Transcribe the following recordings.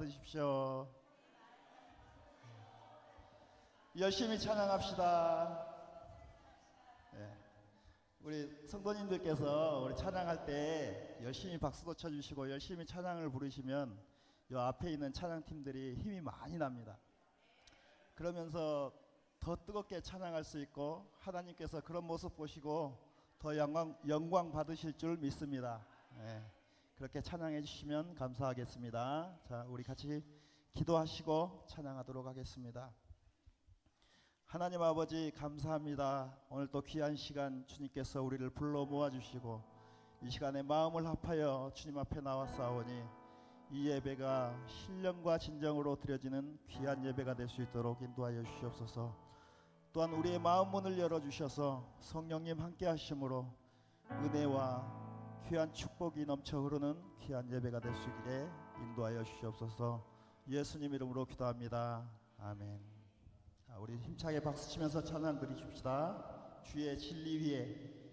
받으십시오. 열심히 찬양합시다. 네. 우리 성도님들께서 우리 찬양할 때 열심히 박수도 쳐주시고 열심히 찬양을 부르시면 요 앞에 있는 찬양팀들이 힘이 많이 납니다. 그러면서 더 뜨겁게 찬양할 수 있고 하나님께서 그런 모습 보시고 더 영광 받으실 줄 믿습니다. 네. 그렇게 찬양해 주시면 감사하겠습니다. 자, 우리 같이 기도하시고 찬양하도록 하겠습니다. 하나님 아버지 감사합니다. 오늘 또 귀한 시간 주님께서 우리를 불러 모아주시고 이 시간에 마음을 합하여 주님 앞에 나왔사오니 이 예배가 신령과 진정으로 드려지는 귀한 예배가 될 수 있도록 인도하여 주시옵소서. 또한 우리의 마음 문을 열어주셔서 성령님 함께 하심으로 은혜와 귀한 축복이 넘쳐 흐르는 귀한 예배가 될 수 있게 인도하여 주시옵소서. 예수님 이름으로 기도합니다. 아멘. 자, 우리 힘차게 박수치면서 찬양 드리십시다. 주의 진리 위에.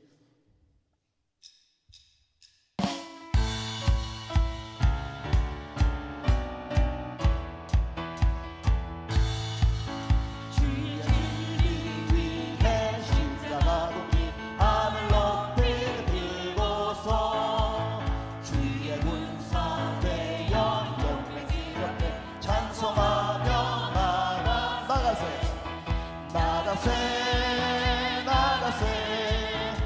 나가세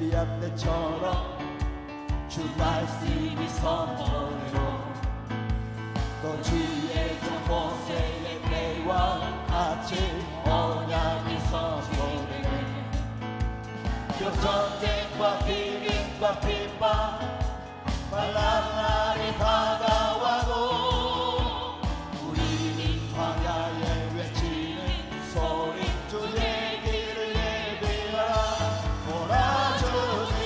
엘리야 때처럼 주 말씀이 선포로 또 주의 종 모세의 때와 같이 언약이 선포되네. 전쟁과 기근과 핍박 만난 날이 다가와도 우리는 광야에 외치는 소리 주의 길을 예배하라. 오라 주님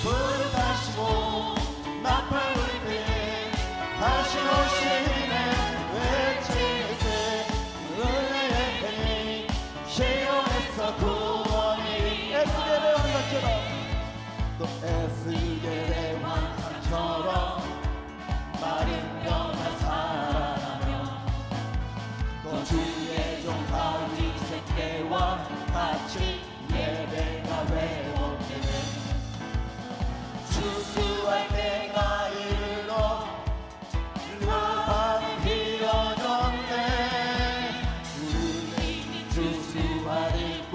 불을 타시고 나팔 불 때에 다시 오시네. 외치세 은혜의 편이 시온에서 구원이 에스겔의 왕관처럼 또 에스겔의 왕관처럼 마른 뼈가 살아나며 또 주의 종 다윗의 때와 같이 예배가 회복되네. 추수할 때가 이르러 밤이 휘어졌네. 우리는 추수할 뿐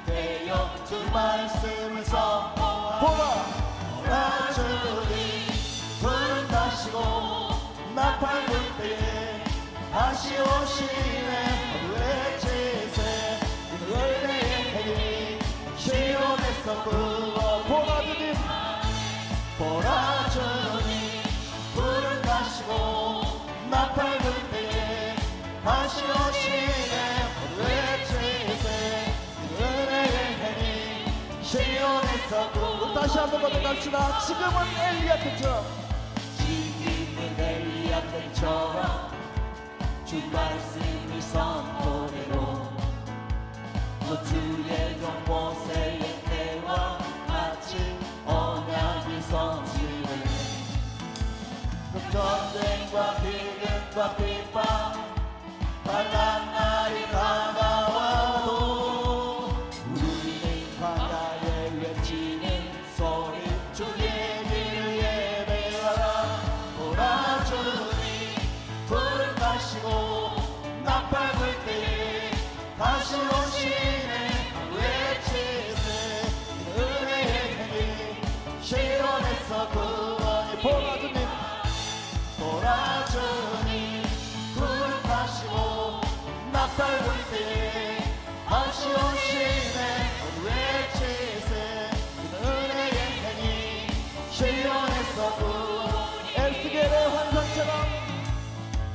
되어 주 말씀을 선포하라. 오라 주님 불을 타시고 나팔 불 때에 다시 오시네. 외치세 은혜의 행위 시온에서 구원. 보라 주님 보라 주님 불을 타시고 나팔 불 때에 다시 오시네. 외치세 은혜의 행위 시온에서 구원. 다시 한번 고백합시다. 지금은 엘리야 때처럼 지금은 엘리야 때처럼 주 말씀이 선포되고 또 주의 종 모세의 때와 같이 언약이 성취되네. 전쟁과 기근과 핍박 만난 날이 다가와도 우리는 광야에 외치는 소리 주의 길을 예배하라. 오라 주님 불을 타시고 나팔 불 때에 다시 오시네. 외치세 은혜의 행위 시온에서 구원이. 보라 주님 보라 주님 불을 타시고 나팔 불 때에 다시 오시네. 외치세 은혜의 행위 시온에서 구원이. 에스겔의 환상처럼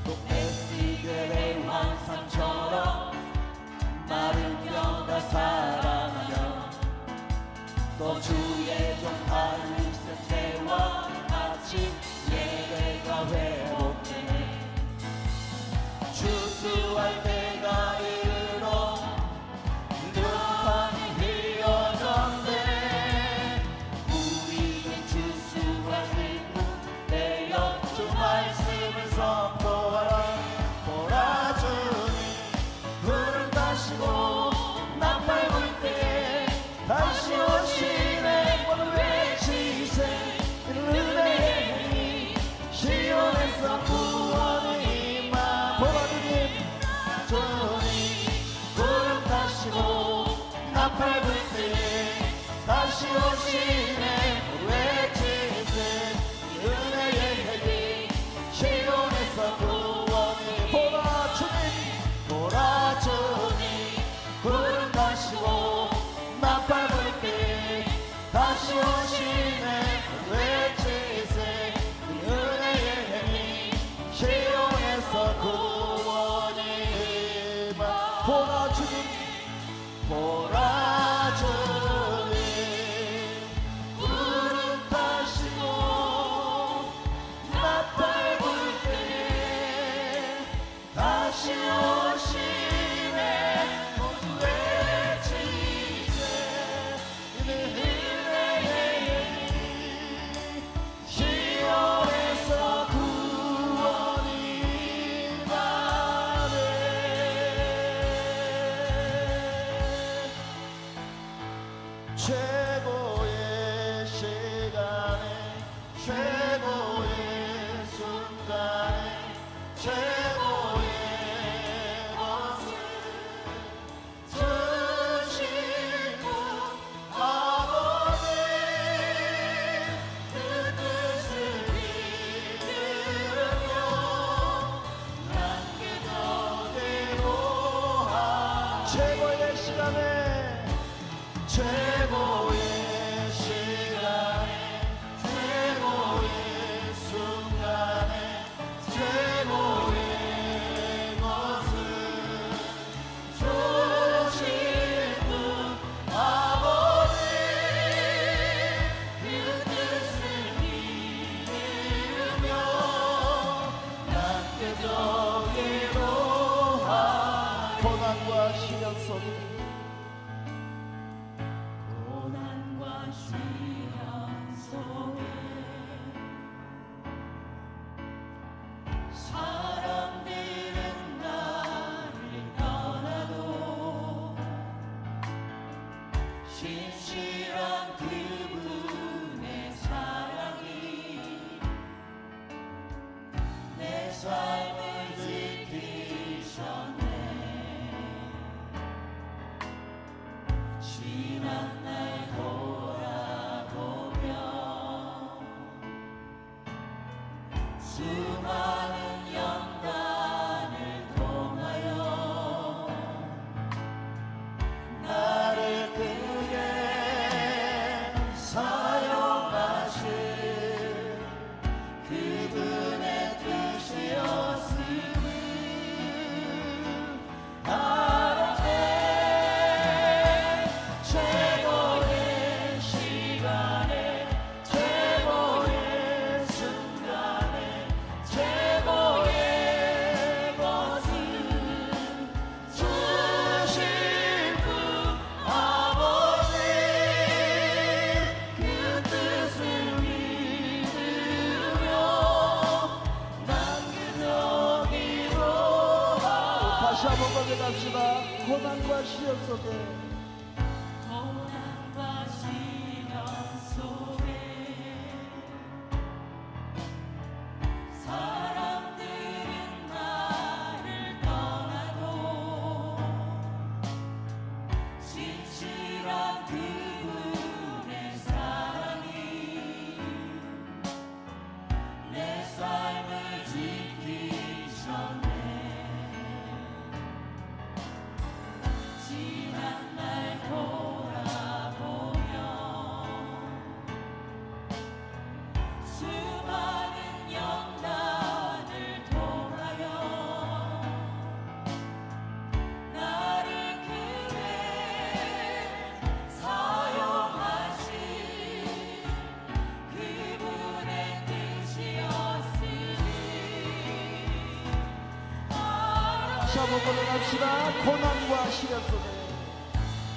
또 에스겔의 환상처럼 마른 뼈가 살아나며 또 주의 종 다윗의 때와 같이 예배가 회복되네. 추수할 때가 이르러 눈판이 휘어졌네. 우리는 추수할 일뿐 되어 주 말씀을 선포하라. 보라 주님 불을 타시고 나팔 불 때에 다시 오시네. 오늘 외치세 은혜의 행위 시온에서 구원이 임하. 보라 주님 주님 불을 타시고 나팔 불 때에 다시 오시네. 외치세 은혜의 행위 시온에서 구원이. 보라 주님 보라 주님 불을 타시고 나팔 불 때에 다시 오시네. 외치세 은혜의 행위 시온에서 구원이 임하. 보라 주님 보라 주님 불을 타시고 나팔 불 때에 다시 오시네. 외치세 은혜의 시간에 최고의 시간에 최고의 순간에 최고의 것을 주신 분 아버지 그 뜻을 믿으며 낮게 저기로 고난과 시련 속에 사람들은 나를 떠나도 신실한 그분의 사랑이 내 삶을 지키셨네. 지난 날 돌아보며 수많은 연단을 통하여 나를 크게 사용하실 그분의 뜻이었음을 알았네. 최고의 시간에 최고의 순간에 최고의 것을 주신 분 아버지 그 뜻을 믿으며 난 그저 기도하리. 다시 한번 고백합시다. 고난과 시련 속에 고난과 시련 속에 사람들은 나를 떠나도 신실한 그분의 사랑이 내 삶을 지키셨네. 지난 날 돌아보며 수많은 연단을 통하여 나를 크게 사용하신 그분의 뜻이었으니 다시 한번 고백합시다. 고난과 시련 속에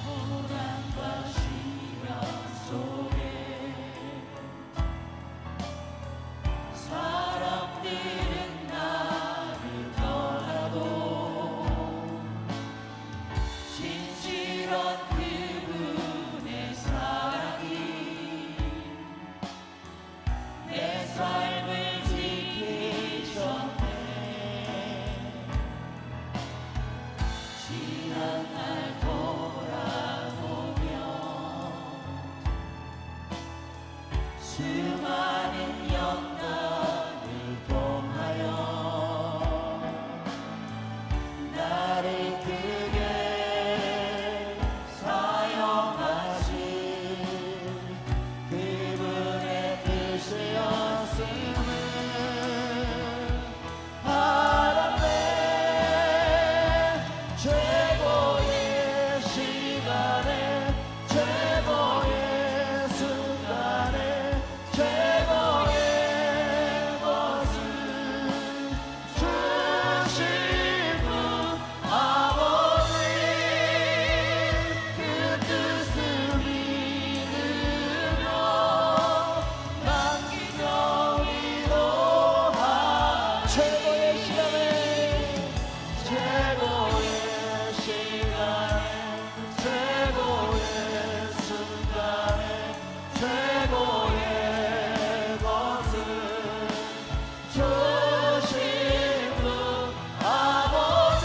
고난과 시련 속에 사람들은 나를 떠나도 신실한 그분의 사랑이 내 삶을 지키셨네. 지난 날 돌아보며 수많은 연단을 통하여 나를 크게 사용하신 그분의 뜻이었음을 알았네. 최고의 시간에 최고의 순간에 최고의 것을 주신 분 아버지 그 뜻을 믿으며 난 기적 기도하리. 최고의 시간에 최고의 시간에 최고의 순간에 최고의 것을 주신 분 아버지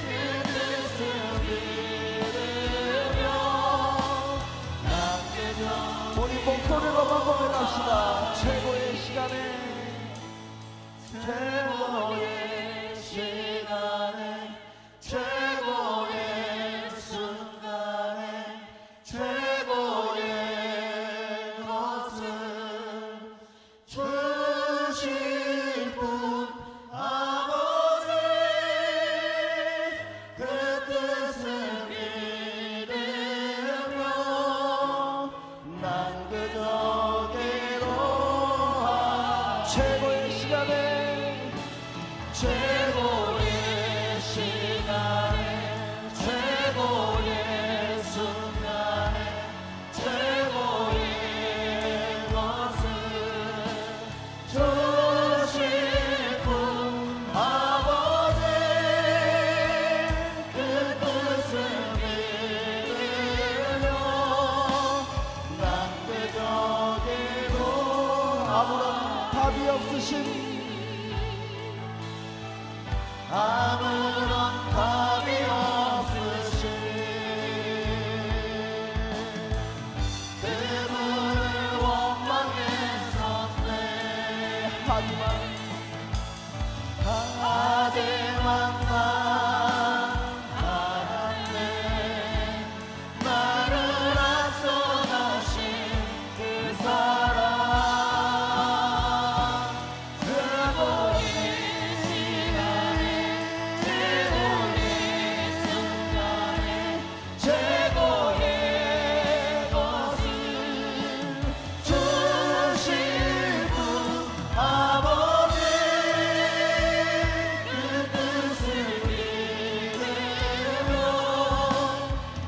그 뜻을 믿으며 남겨져 우리 목소리로만 고백합시다. 최고의 시간에 최고의 시간에 최고의 최고의 시간에 최고의 순간에 최고의 것을 주실 분 아버지 그 뜻을 믿으며 난 그저기로 아무런 답이 없으신 아무런 답이 없으신 그분을 원망했었네. 하지만 난 알았네. 나를 앞서가신 그 사랑 최고의 시간에 최고의 순간에 최고의 것을 주실 분 아버지 그 뜻을 믿으며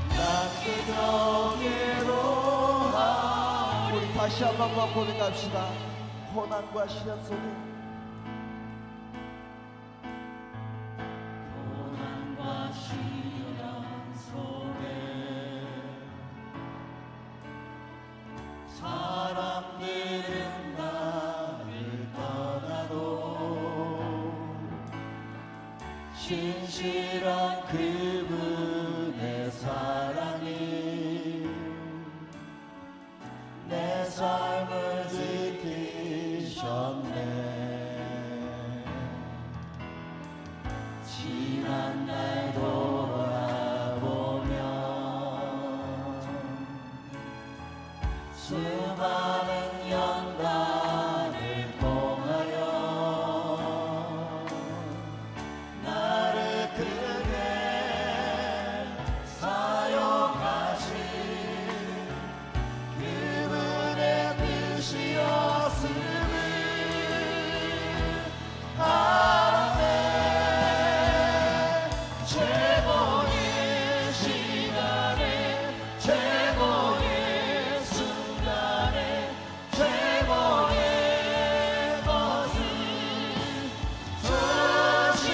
난 그저기로 우리 다시 한번 고백합시다. 고난과 시련 속에 고난과 시련 속에 사람들은 나를 떠나도 신실한 그분의 사랑이 내 삶을 지키셨네. 지난 날 돌아보면 수많은 연단을 통하여 나를 크게 사용하신 그분의 뜻이었음을 아멘. 최고의 시간에 최고의 순간에 최고의 것을 주신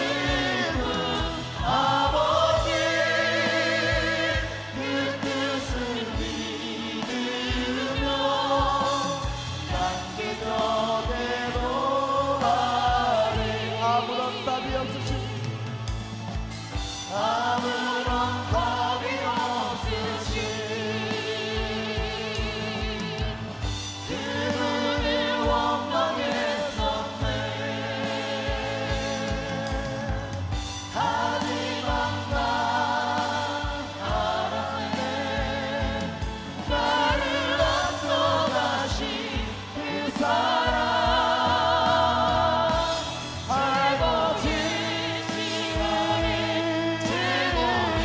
분 아버지 그 뜻을 믿으며 난 그저대로 가리 아무런 답이 없으신 아무런 답이 없으신 그분을 원망했었네. 하지만 난 알았네. 나를 앞서가신 그 사랑 알고 지시간에 최고의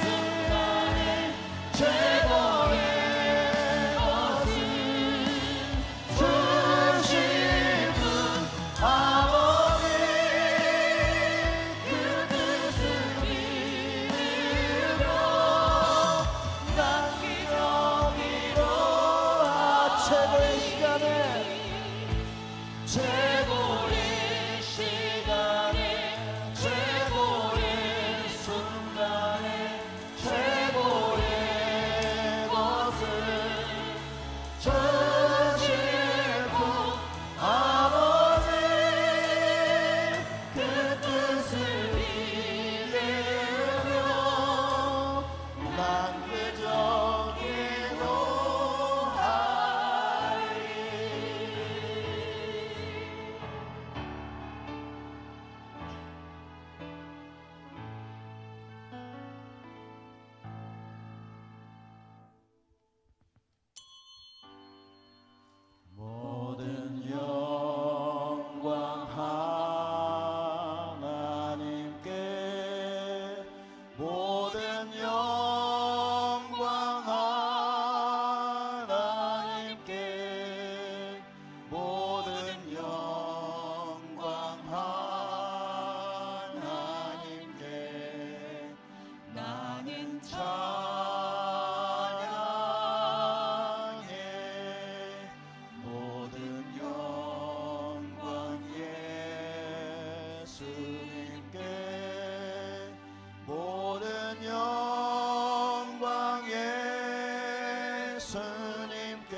순간에 최고의 것을 주실 분 아버지 그 뜻을 믿으며 난 기러기로 최고의 시간에 최고의 시간에 최고의 순간에 최고의 것을 주실 분 아버지 그 뜻을 믿으며 난 그저기로 하리. 예수님께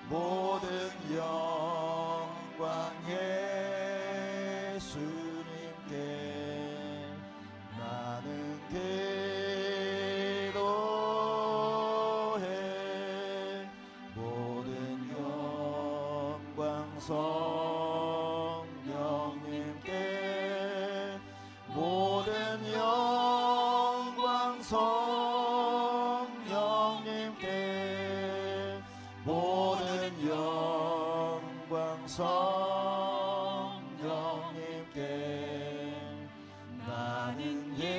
모든 영광 예수님께 나는 기도해 모든 영광 성령님께 모든 영광 성령님께 모든 영광 성령님께 나는 예배해.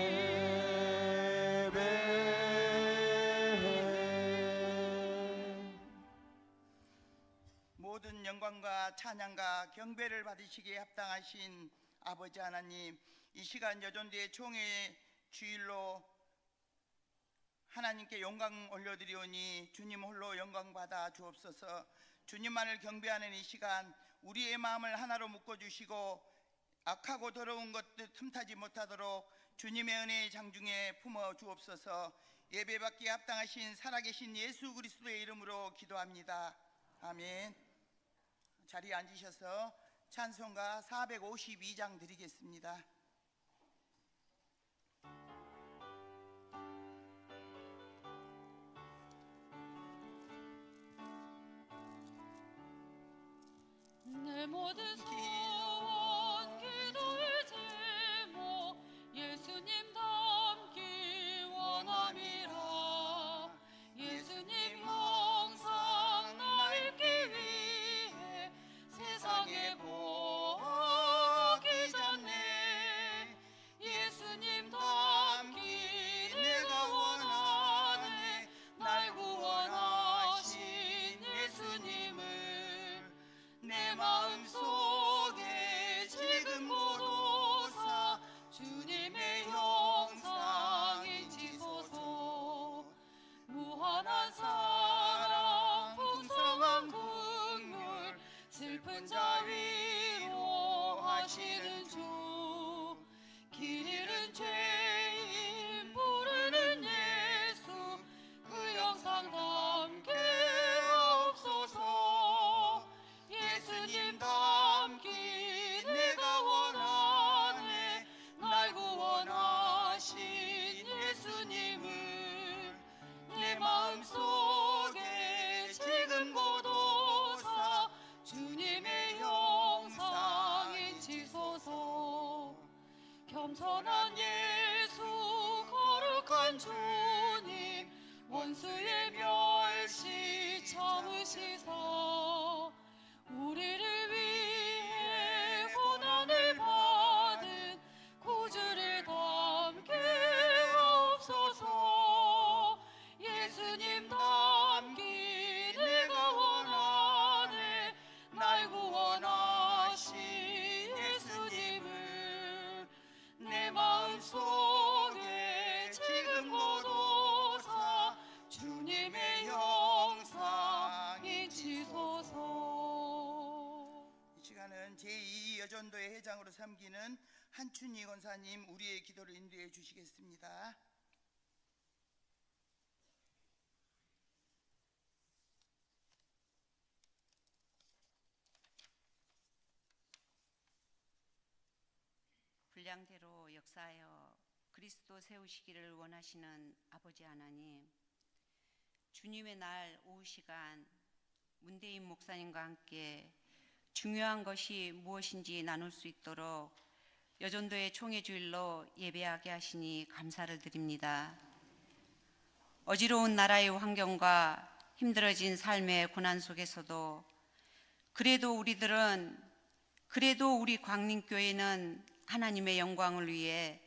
모든 영광과 찬양과 경배를 받으시기에 합당하신 아버지 하나님, 이 시간 여전도의 총회 주일로 하나님께 영광 올려드리오니 주님 홀로 영광 받아 주옵소서. 주님만을 경배하는 이 시간 우리의 마음을 하나로 묶어주시고 악하고 더러운 것들 틈타지 못하도록 주님의 은혜의 장중에 품어 주옵소서. 예배받기에 합당하신 살아계신 예수 그리스도의 이름으로 기도합니다. 아멘. 자리에 앉으셔서 찬송가 452장 드리겠습니다. 내 모든 소원 기도의 제목 예수님 닮기 원함이라. 예수님 형상 넓기 위해 세상에 보기 전에 예수님 닮기 내가 원하네. 날 구원하신 예수님을 내 마음속에 지금 고도사 주님의 형상이 지소서. 무한한 사랑 풍성한 긍휼 슬픈 자 위로하시는 주. 길 잃은 죄인 부르는 예수 그 영상 담게 없소서. 예수님 닮기 내가 원하네. 날 구원하신 예수님을 내 마음속에 지금 고도사 주님의 형상이 지소서. 겸손한 예수 거룩한 주님 원수의 멸시 참으시사 우리를 위해 고난을 받은 구주를 담게 없소서. 예수님 닮기 내가 원하네. 날 구원하신 예수님을 내 마음속에 지금 고도사 주님의 형상이 지소서. 이 시간은 제2 여전도의 회장으로 섬기는 한춘희 권사님 우리의 기도를 인도해 주시겠습니다. 분량대로 역사하여 그리스도 세우시기를 원하시는 아버지 하나님, 주님의 날 오후 시간 문대인 목사님과 함께 중요한 것이 무엇인지 나눌 수 있도록 여전도의 총회 주일로 예배하게 하시니 감사를 드립니다. 어지러운 나라의 환경과 힘들어진 삶의 고난 속에서도 그래도 우리 광림교회는 하나님의 영광을 위해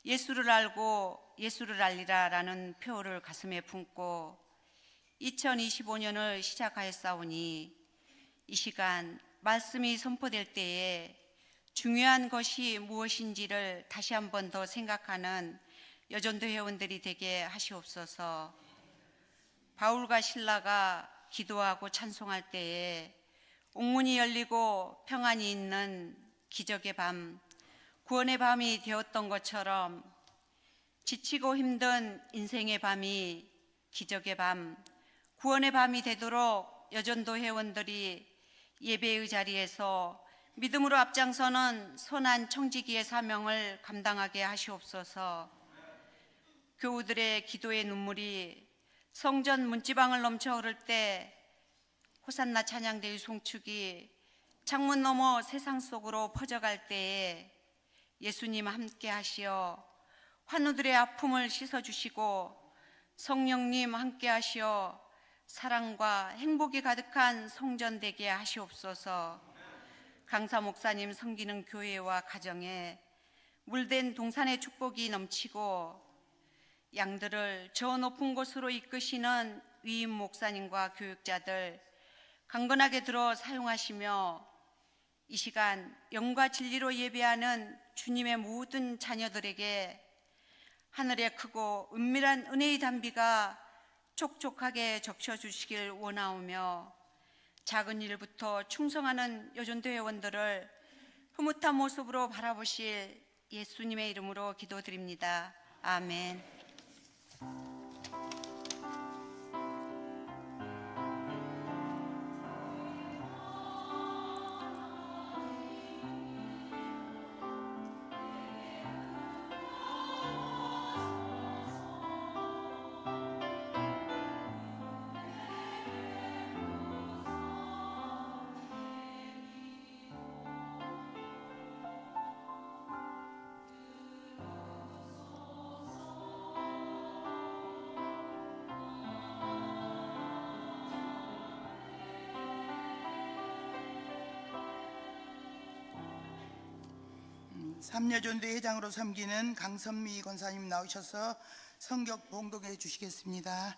예수를 알고 예수를 알리라 라는 표어를 가슴에 품고 2025년을 시작하였사오니 이 시간 말씀이 선포될 때에 중요한 것이 무엇인지를 다시 한 번 더 생각하는 여전도 회원들이 되게 하시옵소서. 바울과 실라가 기도하고 찬송할 때에 옥문이 열리고 평안이 있는 기적의 밤, 구원의 밤이 되었던 것처럼 지치고 힘든 인생의 밤이 기적의 밤, 구원의 밤이 되도록 여전도 회원들이 예배의 자리에서 믿음으로 앞장서는 선한 청지기의 사명을 감당하게 하시옵소서. 교우들의 기도의 눈물이 성전 문지방을 넘쳐 흐를 때 호산나 찬양대의 송축이 창문 너머 세상 속으로 퍼져갈 때에 예수님 함께 하시어 환우들의 아픔을 씻어주시고 성령님 함께 하시어 사랑과 행복이 가득한 성전 되게 하시옵소서. 강사 목사님 섬기는 교회와 가정에 물된 동산의 축복이 넘치고 양들을 저 높은 곳으로 이끄시는 위임 목사님과 교육자들 강건하게 들어 사용하시며 이 시간 영과 진리로 예배하는 주님의 모든 자녀들에게 하늘의 크고 은밀한 은혜의 단비가 촉촉하게 적셔주시길 원하오며 작은 일부터 충성하는 여전도 회원들을 흐뭇한 모습으로 바라보실 예수님의 이름으로 기도드립니다. 아멘. 삼여전도 회장으로 섬기는 강선미 권사님 나오셔서 성격 봉독해 주시겠습니다.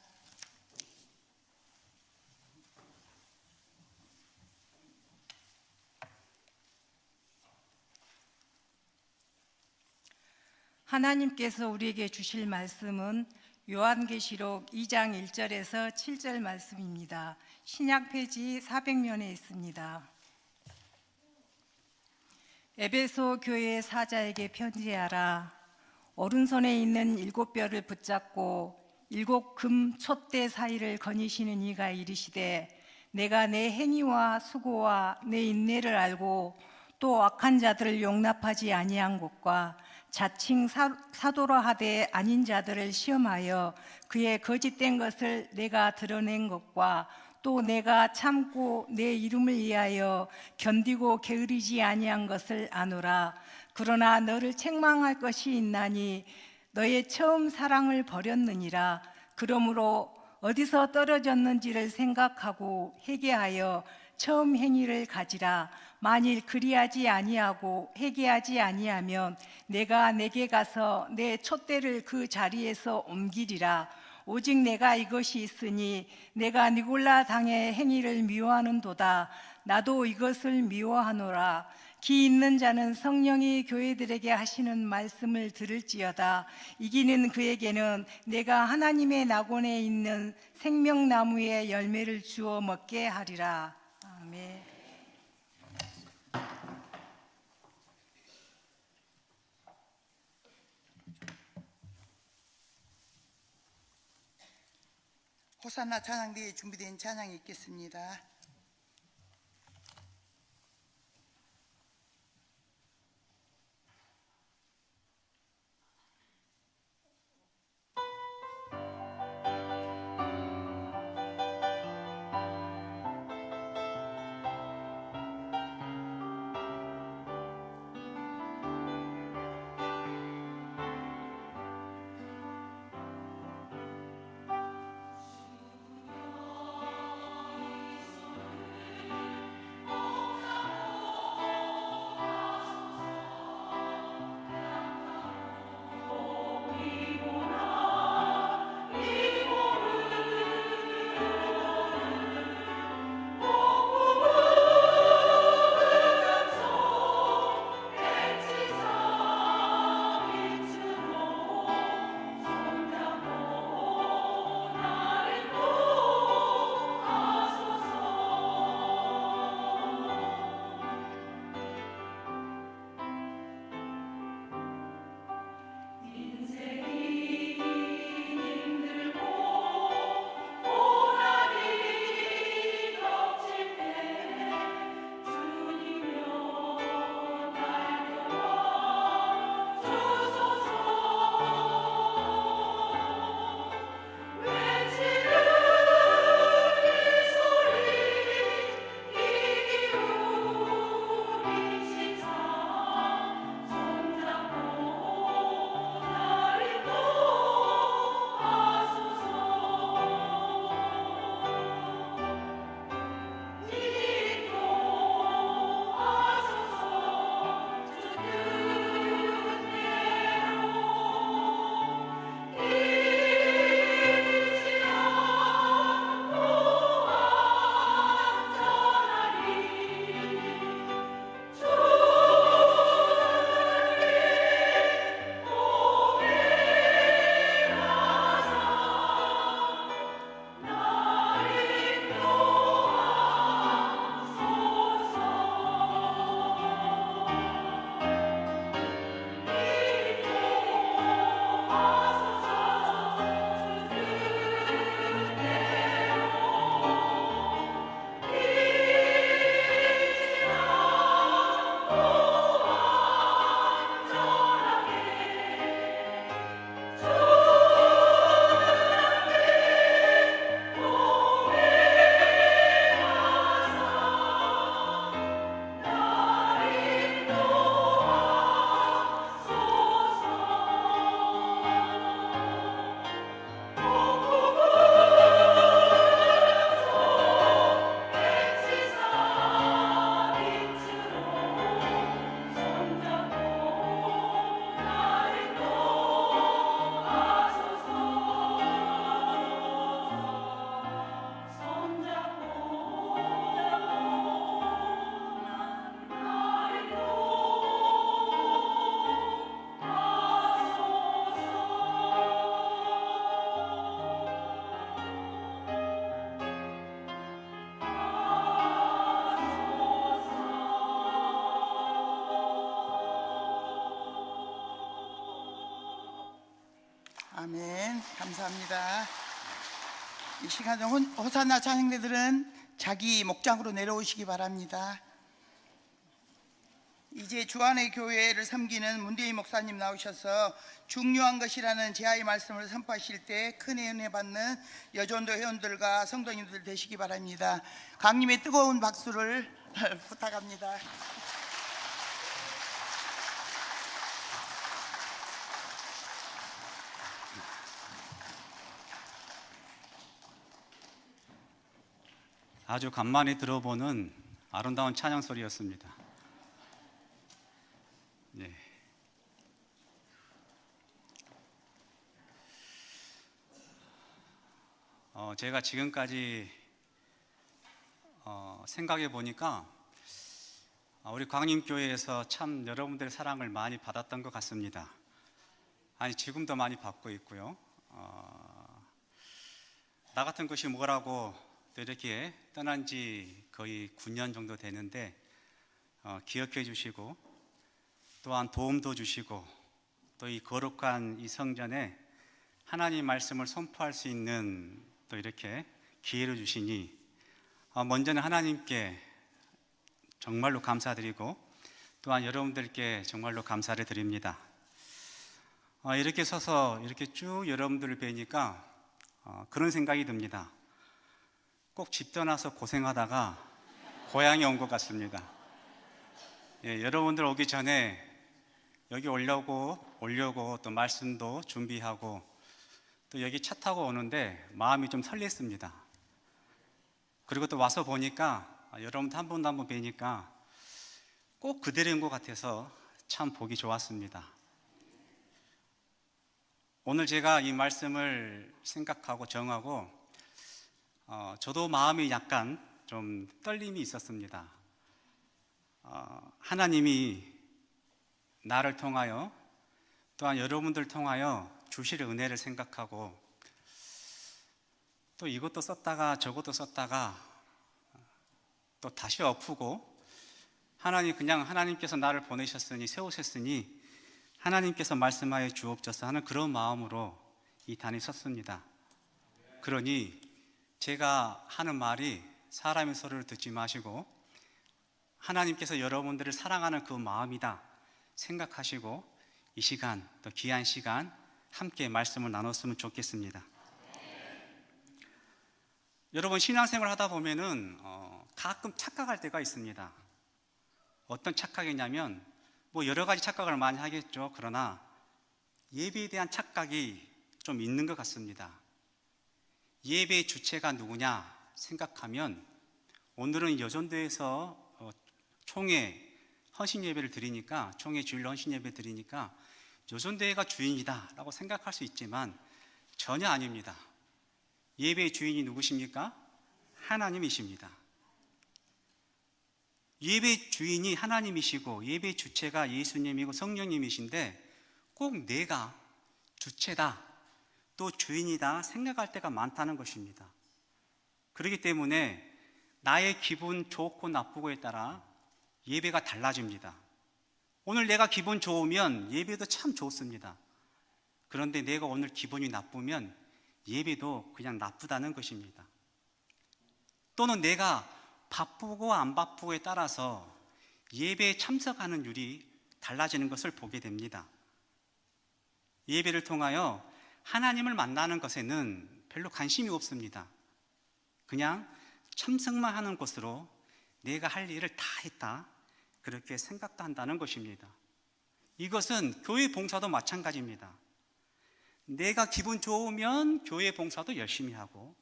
하나님께서 우리에게 주실 말씀은 요한계시록 2장 1절에서 7절 말씀입니다. 신약 페이지 400면에 있습니다. 에베소 교회 사자에게 편지하라. 오른손에 있는 7뼈를 붙잡고 7 금 촛대 사이를 거니시는 이가 이르시되 내가 내 행위와 수고와 내 인내를 알고 또 악한 자들을 용납하지 아니한 것과 자칭 사도라 하되 아닌 자들을 시험하여 그의 거짓된 것을 내가 드러낸 것과 또 내가 참고 내 이름을 위하여 견디고 게으르지 아니한 것을 아노라. 그러나 너를 책망할 것이 있나니 너의 처음 사랑을 버렸느니라. 그러므로 어디서 떨어졌는지를 생각하고 회개하여 처음 행위를 가지라. 만일 그리하지 아니하고 회개하지 아니하면 내가 내게 가서 내 촛대를 그 자리에서 옮기리라. 오직 내가 이것이 있으니 내가 니골라 당의 행위를 미워하는도다. 나도 이것을 미워하노라. 기 있는 자는 성령이 교회들에게 하시는 말씀을 들을지어다. 이기는 그에게는 내가 하나님의 낙원에 있는 생명나무의 열매를 주어 먹게 하리라. 아멘. 호산나 찬양대에 준비된 찬양이 있겠습니다. 아멘. 감사합니다. 이 시간에 호산나 찬양대들은 자기 목장으로 내려오시기 바랍니다. 이제 주안의 교회를 섬기는 문대희 목사님 나오셔서 중요한 것이라는 제아의 말씀을 선포하실 때 큰 은혜 받는 여전도 회원들과 성도님들 되시기 바랍니다. 강림의 뜨거운 박수를 부탁합니다. 아주 간만에 들어보는 아름다운 찬양 소리였습니다. 네. 제가 지금까지 생각해 보니까 우리 광림교회에서 참 여러분들의 사랑을 많이 받았던 것 같습니다. 아니, 지금도 많이 받고 있고요. 나 같은 것이 뭐라고 또 이렇게 떠난 지 거의 9년 정도 되는데 기억해 주시고 또한 도움도 주시고 또 이 거룩한 이 성전에 하나님 말씀을 선포할 수 있는 또 이렇게 기회를 주시니 먼저는 하나님께 정말로 감사드리고 또한 여러분들께 정말로 감사를 드립니다. 이렇게 서서 이렇게 쭉 여러분들을 뵈니까 그런 생각이 듭니다. 꼭 집 떠나서 고생하다가 고향에 온 것 같습니다. 여러분들 오기 전에 여기 오려고 또 말씀도 준비하고 또 여기 차 타고 오는데 마음이 좀 설렜습니다. 그리고 또 와서 보니까 여러분들 한 분 한 분 뵈니까 꼭 그대로인 것 같아서 참 보기 좋았습니다. 오늘 제가 이 말씀을 생각하고 정하고 저도 마음이 약간 좀 떨림이 있었습니다. 하나님이 나를 통하여 또한 여러분들 통하여 주실 은혜를 생각하고 또 이것도 썼다가 저것도 썼다가 또 다시 엎고 하나님께서 나를 보내셨으니 세우셨으니 하나님께서 말씀하여 주옵소서 하는 그런 마음으로 이 단을 썼습니다. 그러니 제가 하는 말이 사람의 소리를 듣지 마시고 하나님께서 여러분들을 사랑하는 그 마음이다 생각하시고 이 시간 또 귀한 시간 함께 말씀을 나눴으면 좋겠습니다. 여러분 신앙생활 하다 보면은 가끔 착각할 때가 있습니다. 어떤 착각이냐면 여러 가지 착각을 많이 하겠죠. 그러나 예배에 대한 착각이 좀 있는 것 같습니다. 예배의 주체가 누구냐 생각하면 오늘은 여전도에서 총회 헌신 예배를 드리니까 총회 주일로 헌신 예배 드리니까 여전도회가 주인이다 라고 생각할 수 있지만 전혀 아닙니다. 예배의 주인이 누구십니까? 하나님이십니다. 예배의 주인이 하나님이시고 예배의 주체가 예수님이고 성령님이신데 꼭 내가 주체다 또 주인이다 생각할 때가 많다는 것입니다. 그렇기 때문에 나의 기분 좋고 나쁘고에 따라 예배가 달라집니다. 오늘 내가 기분 좋으면 예배도 참 좋습니다. 그런데 내가 오늘 기분이 나쁘면 예배도 그냥 나쁘다는 것입니다. 또는 내가 바쁘고 안 바쁘고에 따라서 예배에 참석하는 율이 달라지는 것을 보게 됩니다. 예배를 통하여 하나님을 만나는 것에는 별로 관심이 없습니다. 그냥 참석만 하는 것으로 내가 할 일을 다 했다 그렇게 생각도 한다는 것입니다. 이것은 교회 봉사도 마찬가지입니다. 내가 기분 좋으면 교회 봉사도 열심히 하고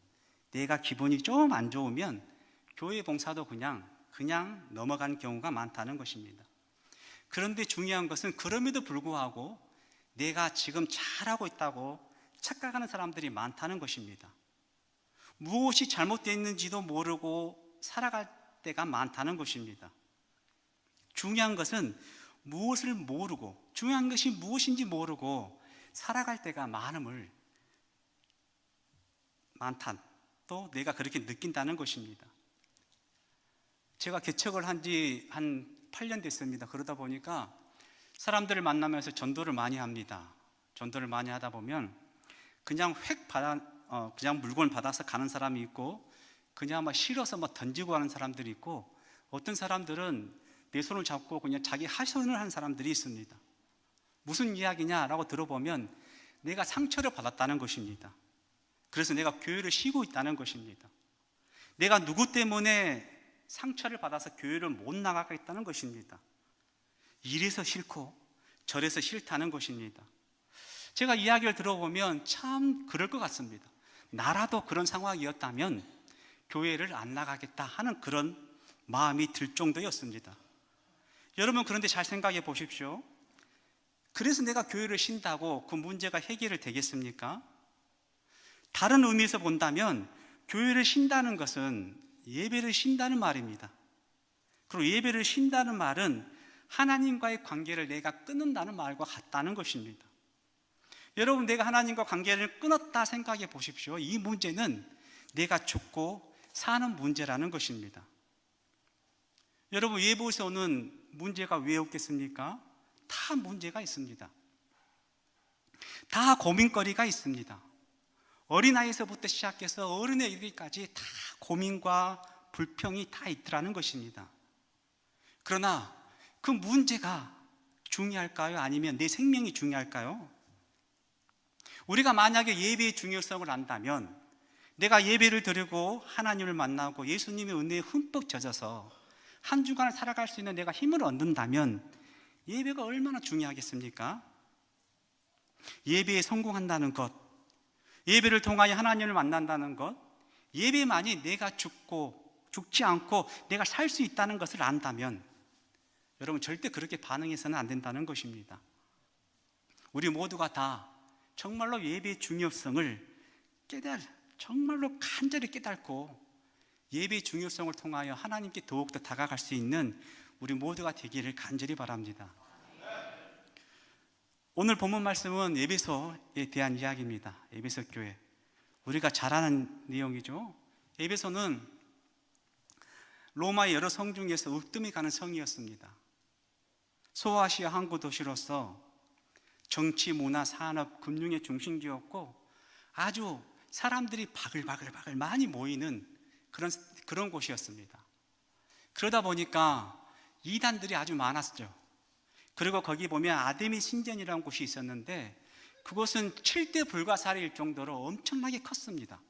내가 기분이 좀 안 좋으면 교회 봉사도 그냥 넘어가는 경우가 많다는 것입니다. 그런데 중요한 것은 그럼에도 불구하고 내가 지금 잘하고 있다고 착각하는 사람들이 많다는 것입니다. 무엇이 잘못되어 있는지도 모르고 살아갈 때가 많다는 것입니다. 중요한 것은 무엇을 모르고 중요한 것이 무엇인지 모르고 살아갈 때가 많다. 또 내가 그렇게 느낀다는 것입니다. 제가 개척을 한 지 한 8년 됐습니다. 그러다 보니까 사람들을 만나면서 전도를 많이 합니다. 전도를 많이 하다 보면 그냥 그냥 물건 받아서 가는 사람이 있고, 그냥 막 실어서 막 던지고 가는 사람들이 있고, 어떤 사람들은 내 손을 잡고 그냥 자기 하소연을 하는 사람들이 있습니다. 무슨 이야기냐라고 들어보면 내가 상처를 받았다는 것입니다. 그래서 내가 교회를 쉬고 있다는 것입니다. 내가 누구 때문에 상처를 받아서 교회를 못 나가겠다는 것입니다. 이래서 싫고 저래서 싫다는 것입니다. 제가 이야기를 들어보면 참 그럴 것 같습니다. 나라도 그런 상황이었다면 교회를 안 나가겠다 하는 그런 마음이 들 정도였습니다. 여러분, 그런데 잘 생각해 보십시오. 그래서 내가 교회를 쉰다고 그 문제가 해결이 되겠습니까? 다른 의미에서 본다면 교회를 쉰다는 것은 예배를 쉰다는 말입니다. 그리고 예배를 쉰다는 말은 하나님과의 관계를 내가 끊는다는 말과 같다는 것입니다. 여러분, 내가 하나님과 관계를 끊었다 생각해 보십시오. 이 문제는 내가 죽고 사는 문제라는 것입니다. 여러분, 예배에서 오는 문제가 왜 없겠습니까? 다 문제가 있습니다. 다 고민거리가 있습니다. 어린아이에서부터 시작해서 어른에 이르기까지 다 고민과 불평이 다 있더라는 것입니다. 그러나 그 문제가 중요할까요? 아니면 내 생명이 중요할까요? 우리가 만약에 예배의 중요성을 안다면, 내가 예배를 드리고 하나님을 만나고 예수님의 은혜에 흠뻑 젖어서 한 주간을 살아갈 수 있는 내가 힘을 얻는다면 예배가 얼마나 중요하겠습니까? 예배에 성공한다는 것, 예배를 통하여 하나님을 만난다는 것, 예배만이 내가 죽지 않고 내가 살 수 있다는 것을 안다면 여러분, 절대 그렇게 반응해서는 안 된다는 것입니다. 우리 모두가 다 정말로 예배의 중요성을 정말로 간절히 깨닫고 예배의 중요성을 통하여 하나님께 더욱더 다가갈 수 있는 우리 모두가 되기를 간절히 바랍니다. 오늘 본문 말씀은 에베소에 대한 이야기입니다. 에베소 교회, 우리가 잘 아는 내용이죠. 에베소는 로마의 여러 성 중에서 으뜸이 가는 성이었습니다. 소아시아 항구 도시로서 정치, 문화, 산업, 금융의 중심지였고 아주 사람들이 바글바글 많이 모이는 그런 곳이었습니다. 그러다 보니까 이단들이 아주 많았죠. 그리고 거기 보면 아데미 신전이라는 곳이 있었는데 그곳은 7대 불가사리일 정도로 엄청나게 컸습니다.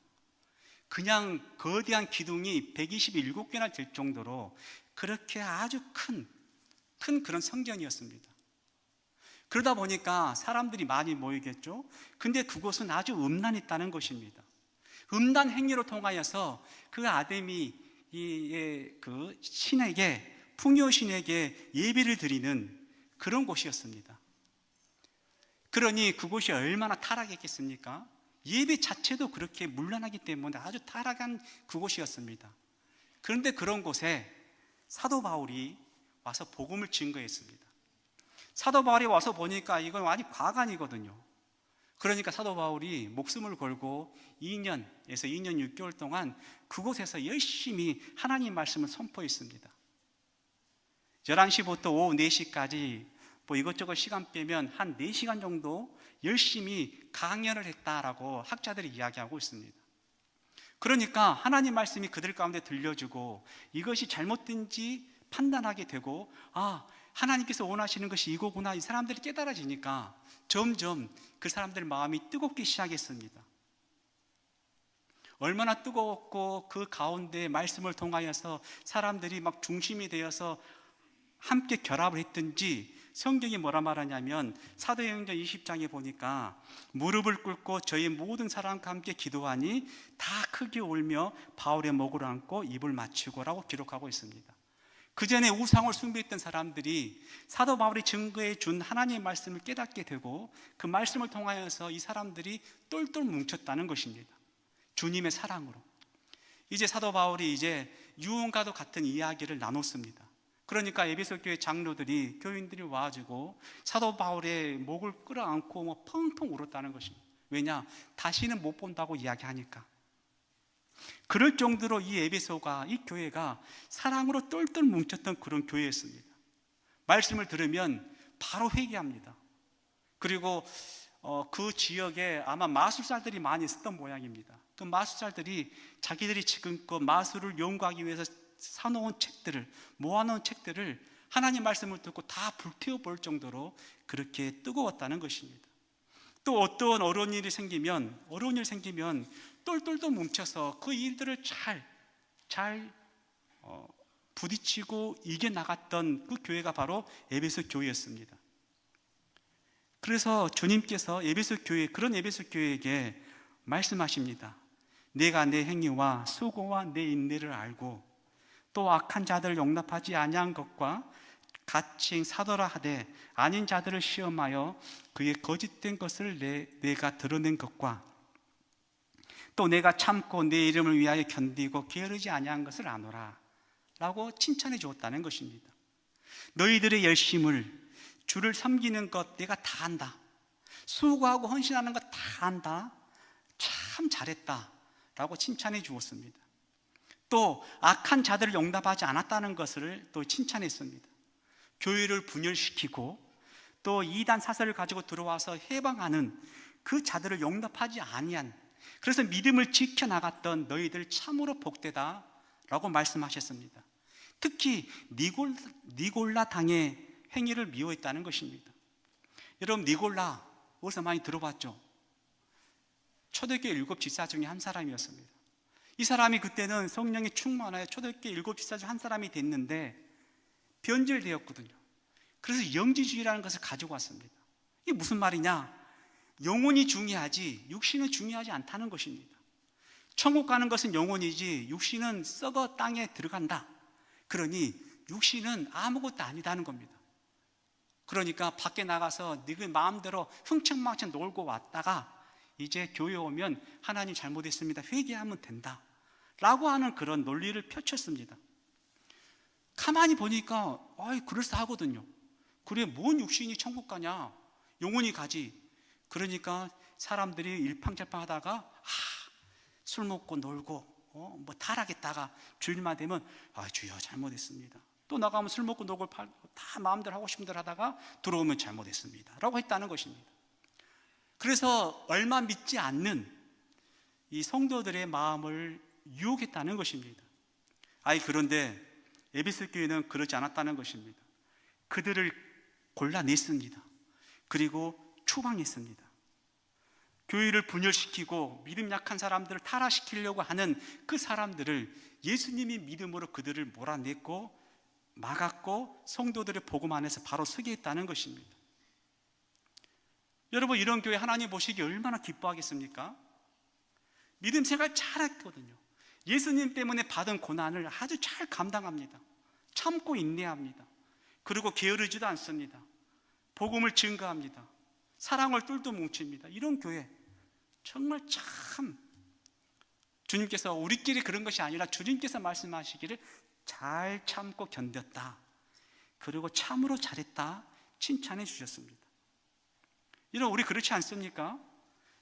그냥 거대한 기둥이 127개나 될 정도로 그렇게 아주 큰 그런 성전이었습니다. 그러다 보니까 사람들이 많이 모이겠죠. 근데 그곳은 아주 음란했다는 것입니다. 음란 행위로 통하여서 그 아데미 그 신에게, 풍요신에게 예배를 드리는 그런 곳이었습니다. 그러니 그곳이 얼마나 타락했겠습니까? 예배 자체도 그렇게 문란하기 때문에 아주 타락한 그곳이었습니다. 그런데 그런 곳에 사도 바울이 와서 복음을 증거했습니다. 사도 바울이 와서 보니까 이건 완전 과간이거든요. 그러니까 사도 바울이 목숨을 걸고 2년에서 2년 6개월 동안 그곳에서 열심히 하나님 말씀을 선포했습니다. 11시부터 오후 4시까지 뭐 이것저것 시간 빼면 한 4시간 정도 열심히 강연을 했다라고 학자들이 이야기하고 있습니다. 그러니까 하나님 말씀이 그들 가운데 들려주고 이것이 잘못된지 판단하게 되고, 하나님께서 원하시는 것이 이거구나, 이 사람들이 깨달아지니까 점점 그 사람들 마음이 뜨겁기 시작했습니다. 얼마나 뜨거웠고 그 가운데 말씀을 통하여서 사람들이 막 중심이 되어서 함께 결합을 했든지 성경이 뭐라 말하냐면 사도행전 20장에 보니까 무릎을 꿇고 저희 모든 사람과 함께 기도하니 다 크게 울며 바울의 목을 안고 입을 맞추고라고 기록하고 있습니다. 그 전에 우상을 숭배했던 사람들이 사도 바울이 증거해 준 하나님의 말씀을 깨닫게 되고 그 말씀을 통하여서 이 사람들이 똘똘 뭉쳤다는 것입니다. 주님의 사랑으로. 이제 사도 바울이 이제 유언과도 같은 이야기를 나눴습니다. 그러니까 에베소 교회 장로들이, 교인들이 와가지고 사도 바울의 목을 끌어안고 뭐 펑펑 울었다는 것입니다. 왜냐? 다시는 못 본다고 이야기하니까. 그럴 정도로 이 에베소가, 이 교회가 사랑으로 똘똘 뭉쳤던 그런 교회였습니다. 말씀을 들으면 바로 회개합니다. 그리고 그 지역에 아마 마술사들이 많이 있었던 모양입니다. 그 마술사들이 자기들이 지금껏 마술을 연구하기 위해서 사놓은 책들을, 모아놓은 책들을 하나님 말씀을 듣고 다 불태워 볼 정도로 그렇게 뜨거웠다는 것입니다. 또 어떤 어려운 일이 생기면 똘똘똘 뭉쳐서 그 일들을 잘 부딪히고 이겨나갔던 그 교회가 바로 에베소 교회였습니다. 그래서 주님께서 그런 에베소 교회에게 말씀하십니다. 내가 내 행위와 수고와 내 인내를 알고 또 악한 자들을 용납하지 아니한 것과 가칭 사도라 하되 아닌 자들을 시험하여 그의 거짓된 것을 내가 드러낸 것과 또 내가 참고 내 이름을 위하여 견디고 게으르지 아니한 것을 아노라 라고 칭찬해 주었다는 것입니다. 너희들의 열심을 주를 섬기는 것 내가 다 안다. 수고하고 헌신하는 것 다 안다. 참 잘했다 라고 칭찬해 주었습니다. 또 악한 자들을 용납하지 않았다는 것을 또 칭찬했습니다. 교회를 분열시키고 또 이단 사설을 가지고 들어와서 해방하는 그 자들을 용납하지 아니한, 그래서 믿음을 지켜나갔던 너희들 참으로 복되다 라고 말씀하셨습니다. 특히 니골라 당의 행위를 미워했다는 것입니다. 여러분, 니골라 어디서 많이 들어봤죠? 초대교회 7 집사 중에 한 사람이었습니다. 이 사람이 그때는 성령이 충만하여 초대교회 7 집사 중 한 사람이 됐는데 변절되었거든요. 그래서 영지주의라는 것을 가지고 왔습니다. 이게 무슨 말이냐? 영혼이 중요하지 육신은 중요하지 않다는 것입니다. 천국 가는 것은 영혼이지 육신은 썩어 땅에 들어간다. 그러니 육신은 아무것도 아니다는 겁니다. 그러니까 밖에 나가서 네 마음대로 흥청망청 놀고 왔다가 이제 교회 오면 하나님 잘못했습니다, 회개하면 된다 라고 하는 그런 논리를 펼쳤습니다. 가만히 보니까 그럴싸하거든요. 그래, 뭔 육신이 천국 가냐, 영혼이 가지. 그러니까 사람들이 일팡잘팡 하다가 술 먹고 놀고 뭐 타락했다가 주일만 되면 주여 잘못했습니다. 또 나가면 술 먹고 놀고 다 마음대로 하고 싶은 대로 하다가 들어오면 잘못했습니다 라고 했다는 것입니다. 그래서 얼마 믿지 않는 이 성도들의 마음을 유혹했다는 것입니다. 그런데 에베소 교회는 그러지 않았다는 것입니다. 그들을 골라냈습니다. 그리고 추방했습니다. 교회를 분열시키고 믿음 약한 사람들을 타락시키려고 하는 그 사람들을 예수님이 믿음으로 그들을 몰아냈고 막았고 성도들의 복음 안에서 바로 서게 했다는 것입니다. 여러분, 이런 교회 하나님 보시기에 얼마나 기뻐하겠습니까? 믿음 생활 잘했거든요. 예수님 때문에 받은 고난을 아주 잘 감당합니다. 참고 인내합니다. 그리고 게으르지도 않습니다. 복음을 증거합니다. 사랑을 똘똘 뭉칩니다. 이런 교회 정말 참, 주님께서 우리끼리 그런 것이 아니라 주님께서 말씀하시기를 잘 참고 견뎠다, 그리고 참으로 잘했다 칭찬해 주셨습니다. 여러분, 우리 그렇지 않습니까?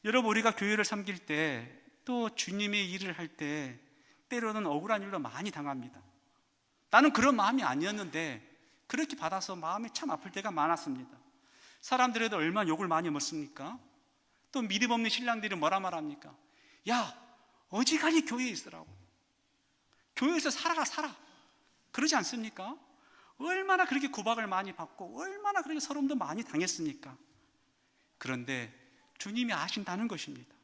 여러분, 우리가 교회를 섬길 때 또 주님의 일을 할 때 때로는 억울한 일도 많이 당합니다. 나는 그런 마음이 아니었는데 그렇게 받아서 마음이 참 아플 때가 많았습니다. 사람들에도 얼마나 욕을 많이 먹습니까? 또 믿음 없는 신랑들이 뭐라 말합니까? 야, 어지간히 교회에 있으라고, 교회에서 살아 그러지 않습니까? 얼마나 그렇게 구박을 많이 받고 얼마나 그렇게 서름도 많이 당했습니까? 그런데 주님이 아신다는 것입니다.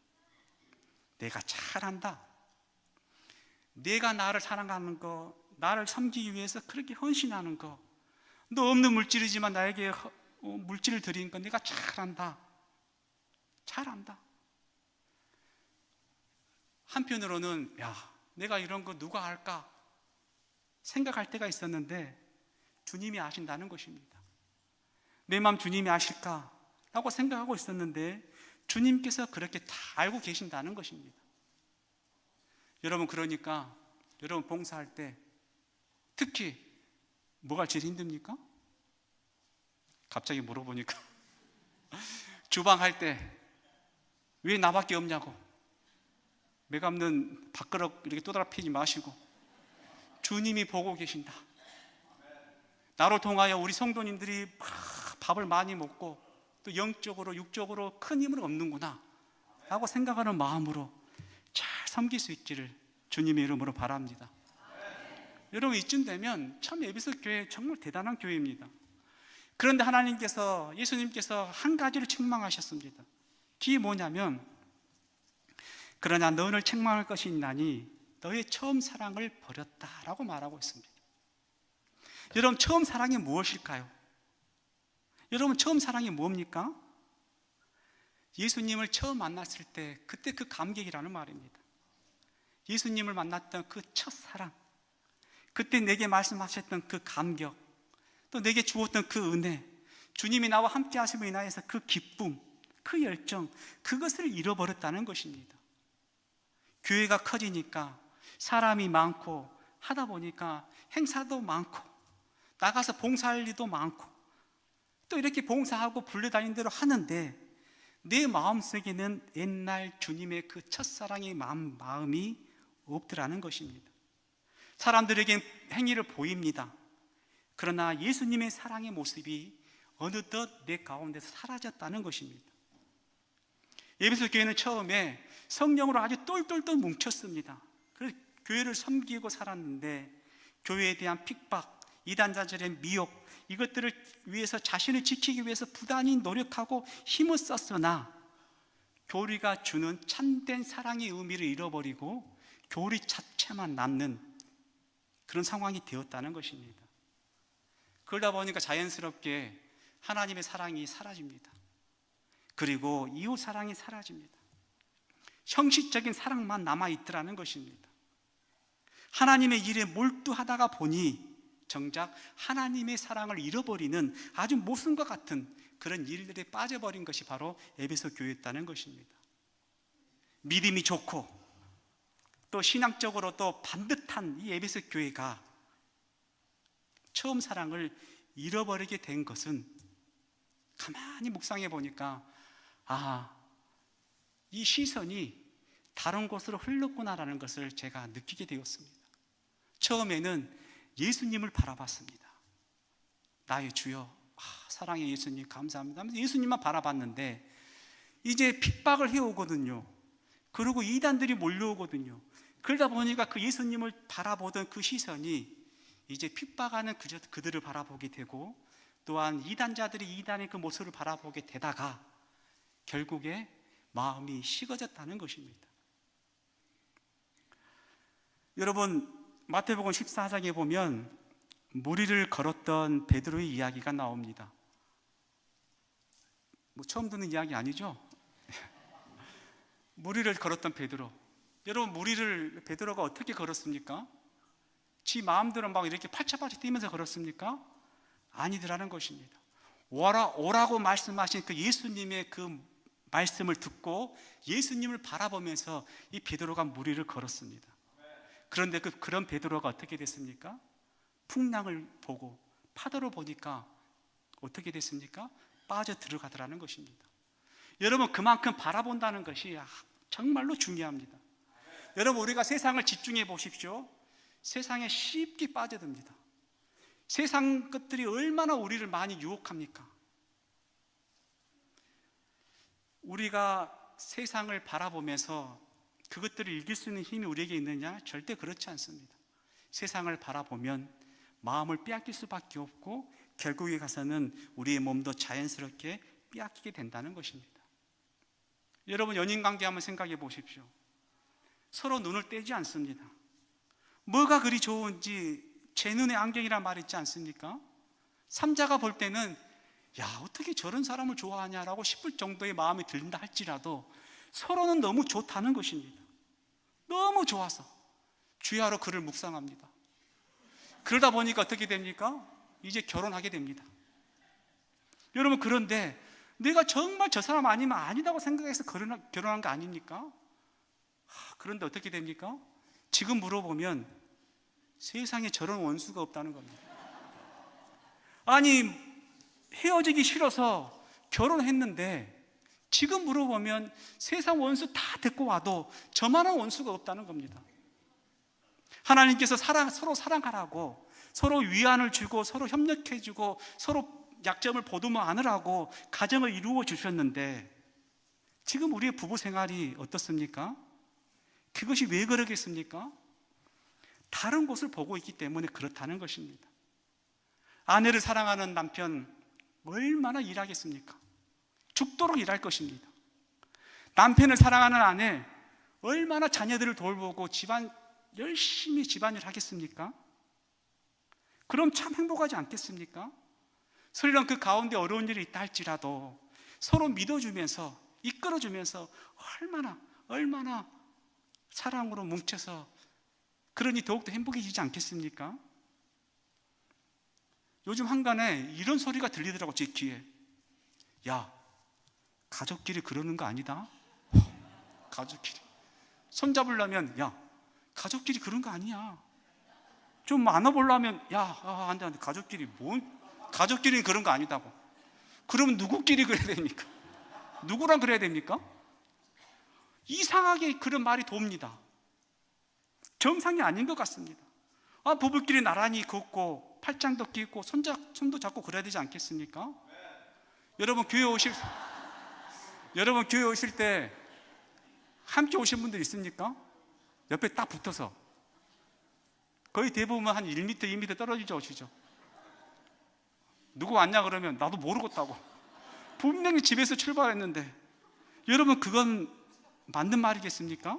내가 잘한다. 내가 나를 사랑하는 거, 나를 섬기기 위해서 그렇게 헌신하는 거, 너 없는 물질이지만 나에게 물질을 드리는 거 내가 잘한다. 한편으로는 내가 이런 거 누가 할까 생각할 때가 있었는데 주님이 아신다는 것입니다. 내 마음 주님이 아실까 라고 생각하고 있었는데 주님께서 그렇게 다 알고 계신다는 것입니다. 여러분, 그러니까 여러분 봉사할 때 특히 뭐가 제일 힘듭니까? 갑자기 물어보니까 주방할 때 왜 나밖에 없냐고 매갑는 밥그릇 이렇게 또다라 피지 마시고 주님이 보고 계신다. 나로 통하여 우리 성도님들이 밥을 많이 먹고 또 영적으로 육적으로 큰 힘은 없는구나 라고 생각하는 마음으로 잘 섬길 수 있기를 주님의 이름으로 바랍니다. 여러분, 이쯤 되면 참 에베소 교회 정말 대단한 교회입니다. 그런데 하나님께서, 예수님께서 한 가지를 책망하셨습니다. 그게 뭐냐면, 그러나 너를 책망할 것이 있나니 너의 처음 사랑을 버렸다라고 말하고 있습니다. 여러분, 처음 사랑이 무엇일까요? 여러분, 처음 사랑이 뭡니까? 예수님을 처음 만났을 때 그때 그 감격이라는 말입니다. 예수님을 만났던 그 첫사랑, 그때 내게 말씀하셨던 그 감격, 또 내게 주었던 그 은혜, 주님이 나와 함께 하심으로 인하여서 그 기쁨, 그 열정, 그것을 잃어버렸다는 것입니다. 교회가 커지니까 사람이 많고 하다 보니까 행사도 많고 나가서 봉사할 일도 많고 또 이렇게 봉사하고 불러다니는 대로 하는데 내 마음속에는 옛날 주님의 그 첫사랑의 마음이 없더라는 것입니다. 사람들에겐 행위를 보입니다. 그러나 예수님의 사랑의 모습이 어느덧 내 가운데서 사라졌다는 것입니다. 에베소 교회는 처음에 성령으로 아주 똘똘똘 뭉쳤습니다. 그래서 교회를 섬기고 살았는데 교회에 대한 핍박, 이단자들의 미혹, 이것들을 위해서 자신을 지키기 위해서 부단히 노력하고 힘을 썼으나 교리가 주는 참된 사랑의 의미를 잃어버리고 교리 자체만 남는 그런 상황이 되었다는 것입니다. 그러다 보니까 자연스럽게 하나님의 사랑이 사라집니다. 그리고 이웃 사랑이 사라집니다. 형식적인 사랑만 남아있더라는 것입니다. 하나님의 일에 몰두하다가 보니 정작 하나님의 사랑을 잃어버리는 아주 모순과 같은 그런 일들에 빠져버린 것이 바로 에베소 교회였다는 것입니다. 믿음이 좋고 또 신앙적으로 또 반듯한 이 에베소 교회가 처음 사랑을 잃어버리게 된 것은 가만히 묵상해 보니까 이 시선이 다른 곳으로 흘렀구나라는 것을 제가 느끼게 되었습니다. 처음에는 예수님을 바라봤습니다. 나의 주여, 사랑의 예수님 감사합니다 하면서 예수님만 바라봤는데 이제 핍박을 해오거든요. 그리고 이단들이 몰려오거든요. 그러다 보니까 그 예수님을 바라보던 그 시선이 이제 핍박하는 그들을 바라보게 되고 또한 이단자들이 이단의 그 모습을 바라보게 되다가 결국에 마음이 식어졌다는 것입니다. 여러분, 마태복음 14장에 보면 물 위를 걸었던 베드로의 이야기가 나옵니다. 처음 듣는 이야기 아니죠? 물 위를 걸었던 베드로. 여러분, 물 위를 베드로가 어떻게 걸었습니까? 지 마음대로 막 이렇게 팔짝팔짝 뛰면서 걸었습니까? 아니더라는 것입니다. 오라고 말씀하신 그 예수님의 그 말씀을 듣고 예수님을 바라보면서 이 베드로가 물 위를 걸었습니다. 그런데 그런 베드로가 어떻게 됐습니까? 풍랑을 보고 파도를 보니까 어떻게 됐습니까? 빠져 들어가더라는 것입니다. 여러분, 그만큼 바라본다는 것이 정말로 중요합니다. 여러분, 우리가 세상을 집중해 보십시오. 세상에 쉽게 빠져듭니다. 세상 것들이 얼마나 우리를 많이 유혹합니까? 우리가 세상을 바라보면서 그것들을 이길 수 있는 힘이 우리에게 있느냐? 절대 그렇지 않습니다. 세상을 바라보면 마음을 빼앗길 수밖에 없고 결국에 가서는 우리의 몸도 자연스럽게 빼앗기게 된다는 것입니다. 여러분, 연인관계 한번 생각해 보십시오. 서로 눈을 떼지 않습니다. 뭐가 그리 좋은지 제 눈에 안경이란 말 있지 않습니까? 삼자가 볼 때는 어떻게 저런 사람을 좋아하냐라고 싶을 정도의 마음이 들린다 할지라도 서로는 너무 좋다는 것입니다. 너무 좋아서 주야로 그를 묵상합니다. 그러다 보니까 어떻게 됩니까? 이제 결혼하게 됩니다. 여러분, 그런데 내가 정말 저 사람 아니면 아니다고 생각해서 결혼한 거 아닙니까? 그런데 어떻게 됩니까? 지금 물어보면 세상에 저런 원수가 없다는 겁니다. 아니, 헤어지기 싫어서 결혼했는데 지금 물어보면 세상 원수 다 데리고 와도 저만한 원수가 없다는 겁니다. 하나님께서 서로 사랑하라고 서로 위안을 주고 서로 협력해주고 서로 약점을 보듬어 안으라고 가정을 이루어 주셨는데 지금 우리의 부부 생활이 어떻습니까? 그것이 왜 그러겠습니까? 다른 곳을 보고 있기 때문에 그렇다는 것입니다. 아내를 사랑하는 남편 얼마나 일하겠습니까? 죽도록 일할 것입니다. 남편을 사랑하는 아내 얼마나 자녀들을 돌보고 열심히 집안일 하겠습니까? 그럼 참 행복하지 않겠습니까? 설령 그 가운데 어려운 일이 있다 할지라도 서로 믿어주면서 이끌어주면서 얼마나 사랑으로 뭉쳐서 그러니 더욱더 행복해지지 않겠습니까? 요즘 한간에 이런 소리가 들리더라고 제 귀에. 야, 가족끼리 그러는 거 아니다? 가족끼리 손잡으려면 야, 가족끼리 그런 거 아니야. 좀 안아보려면 야, 안 돼. 가족끼리는 그런 거 아니다고. 그러면 누구끼리 그래야 됩니까? 누구랑 그래야 됩니까? 이상하게 그런 말이 돕니다. 정상이 아닌 것 같습니다. 부부끼리 나란히 걷고 팔짱도 끼고 손도 잡고 그래야 되지 않겠습니까? 여러분 교회 오실 때 함께 오신 분들 있습니까? 옆에 딱 붙어서 거의 대부분 한 1m, 2m 떨어지죠 오시죠. 누구 왔냐 그러면 나도 모르겠다고. 분명히 집에서 출발했는데 여러분 그건 맞는 말이겠습니까?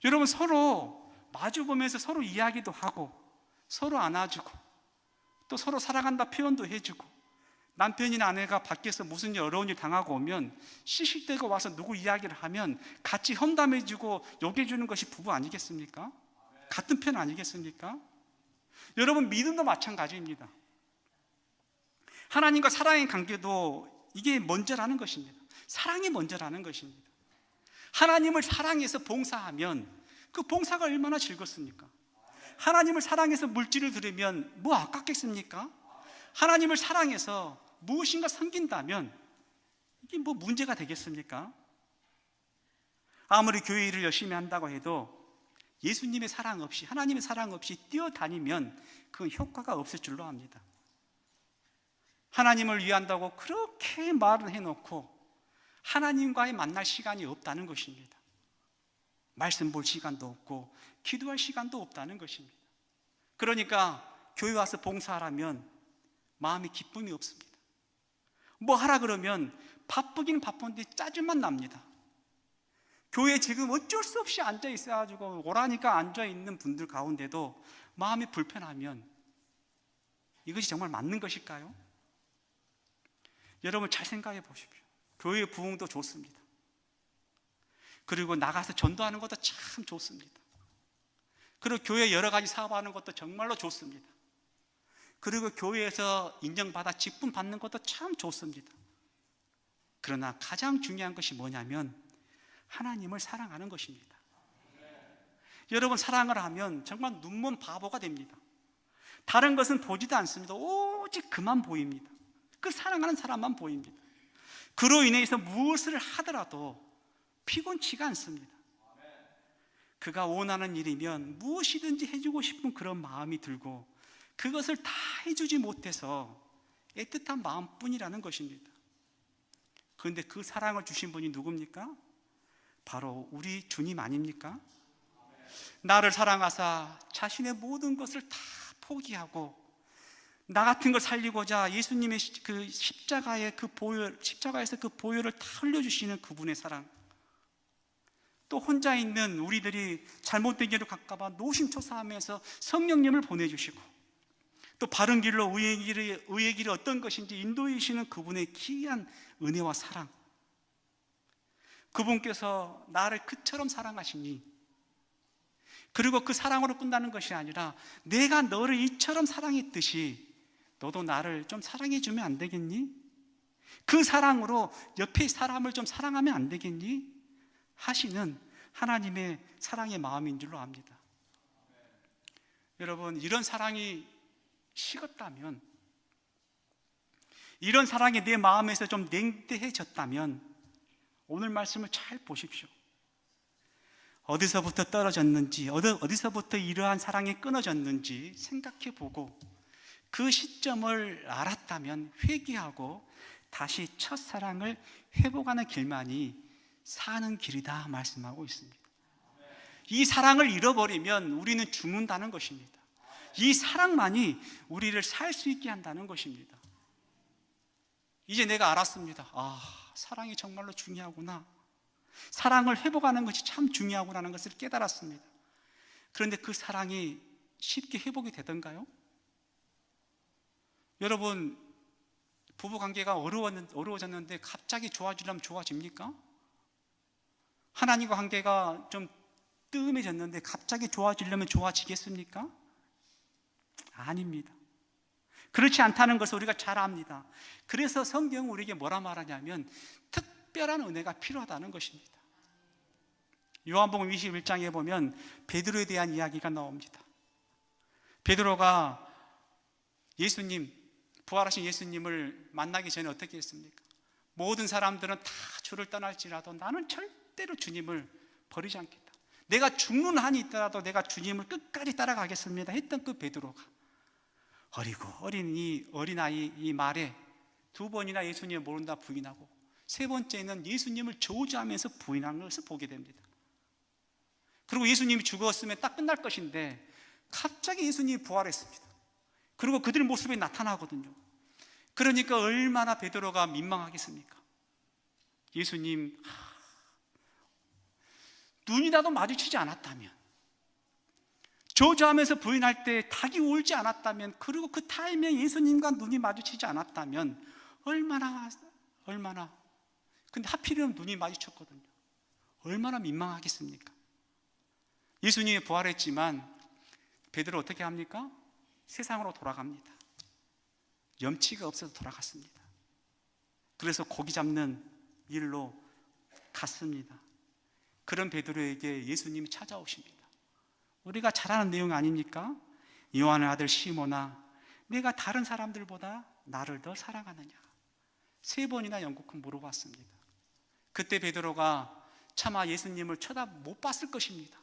여러분 서로 마주보면서 서로 이야기도 하고 서로 안아주고 또 서로 사랑한다 표현도 해주고 남편이나 아내가 밖에서 무슨 일 어려운 일 당하고 오면 시시때가 와서 누구 이야기를 하면 같이 험담해주고 욕해주는 것이 부부 아니겠습니까? 같은 편 아니겠습니까? 여러분 믿음도 마찬가지입니다. 하나님과 사랑의 관계도 이게 먼저라는 것입니다. 사랑이 먼저라는 것입니다. 하나님을 사랑해서 봉사하면 그 봉사가 얼마나 즐겁습니까? 하나님을 사랑해서 물질을 드리면 뭐 아깝겠습니까? 하나님을 사랑해서 무엇인가 섬긴다면 이게 뭐 문제가 되겠습니까? 아무리 교회 일을 열심히 한다고 해도 예수님의 사랑 없이 하나님의 사랑 없이 뛰어다니면 그 효과가 없을 줄로 압니다. 하나님을 위한다고 그렇게 말을 해놓고 하나님과의 만날 시간이 없다는 것입니다. 말씀 볼 시간도 없고 기도할 시간도 없다는 것입니다. 그러니까 교회 와서 봉사하라면 마음에 기쁨이 없습니다. 뭐 하라 그러면 바쁘긴 바쁜데 짜증만 납니다. 교회에 지금 어쩔 수 없이 앉아 있어가지고 오라니까 앉아 있는 분들 가운데도 마음이 불편하면 이것이 정말 맞는 것일까요? 여러분 잘 생각해 보십시오. 교회 부흥도 좋습니다. 그리고 나가서 전도하는 것도 참 좋습니다. 그리고 교회 여러 가지 사업하는 것도 정말로 좋습니다. 그리고 교회에서 인정받아 직분 받는 것도 참 좋습니다. 그러나 가장 중요한 것이 뭐냐면 하나님을 사랑하는 것입니다. 여러분 사랑을 하면 정말 눈먼 바보가 됩니다. 다른 것은 보지도 않습니다. 오직 그만 보입니다. 그 사랑하는 사람만 보입니다. 그로 인해서 무엇을 하더라도 피곤치가 않습니다. 그가 원하는 일이면 무엇이든지 해주고 싶은 그런 마음이 들고 그것을 다 해주지 못해서 애틋한 마음뿐이라는 것입니다. 그런데 그 사랑을 주신 분이 누굽니까? 바로 우리 주님 아닙니까? 나를 사랑하사 자신의 모든 것을 다 포기하고 나 같은 걸 살리고자 예수님의 그 십자가에서 그 보혈을 다 흘려주시는 그분의 사랑, 또 혼자 있는 우리들이 잘못된 길을 갈까봐 노심초사하면서 성령님을 보내주시고 또 바른 길로 의의 길이 어떤 것인지 인도해 주시는 그분의 기이한 은혜와 사랑, 그분께서 나를 그처럼 사랑하시니 그리고 그 사랑으로 끝나는 것이 아니라 내가 너를 이처럼 사랑했듯이 너도 나를 좀 사랑해 주면 안 되겠니? 그 사랑으로 옆에 사람을 좀 사랑하면 안 되겠니? 하시는 하나님의 사랑의 마음인 줄로 압니다. 여러분 이런 사랑이 식었다면, 이런 사랑이 내 마음에서 좀 냉대해졌다면 오늘 말씀을 잘 보십시오. 어디서부터 떨어졌는지, 어디서부터 이러한 사랑이 끊어졌는지 생각해 보고 그 시점을 알았다면 회개하고 다시 첫사랑을 회복하는 길만이 사는 길이다 말씀하고 있습니다. 이 사랑을 잃어버리면 우리는 죽는다는 것입니다. 이 사랑만이 우리를 살 수 있게 한다는 것입니다. 이제 내가 알았습니다. 사랑이 정말로 중요하구나. 사랑을 회복하는 것이 참 중요하구나는 것을 깨달았습니다. 그런데 그 사랑이 쉽게 회복이 되던가요? 여러분, 부부관계가 어려워졌는데 갑자기 좋아지려면 좋아집니까? 하나님과 관계가 좀 뜸해졌는데 갑자기 좋아지려면 좋아지겠습니까? 아닙니다. 그렇지 않다는 것을 우리가 잘 압니다. 그래서 성경은 우리에게 뭐라 말하냐면 특별한 은혜가 필요하다는 것입니다. 요한복음 21장에 보면 베드로에 대한 이야기가 나옵니다. 베드로가 부활하신 예수님을 만나기 전에 어떻게 했습니까? 모든 사람들은 다 주를 떠날지라도 나는 절대로 주님을 버리지 않겠다. 내가 죽는 한이 있더라도 내가 주님을 끝까지 따라가겠습니다 했던 그 베드로가 어린아이 이 말에 2번이나 예수님을 모른다 부인하고 3번째는 예수님을 저주하면서 부인한 것을 보게 됩니다. 그리고 예수님이 죽었으면 딱 끝날 것인데 갑자기 예수님이 부활했습니다. 그리고 그들 모습에 나타나거든요. 그러니까 얼마나 베드로가 민망하겠습니까? 예수님 눈이라도 마주치지 않았다면, 저주하면서 부인할 때 닭이 울지 않았다면, 그리고 그 타임에 예수님과 눈이 마주치지 않았다면 얼마나 근데 하필이면 눈이 마주쳤거든요. 얼마나 민망하겠습니까? 예수님이 부활했지만 베드로 어떻게 합니까? 세상으로 돌아갑니다. 염치가 없어서 돌아갔습니다. 그래서 고기 잡는 일로 갔습니다. 그런 베드로에게 예수님이 찾아오십니다. 우리가 잘 아는 내용 아닙니까? 요한의 아들 시몬아, 내가 다른 사람들보다 나를 더 사랑하느냐? 3번이나 영국은 물어봤습니다. 그때 베드로가 차마 예수님을 못 봤을 것입니다.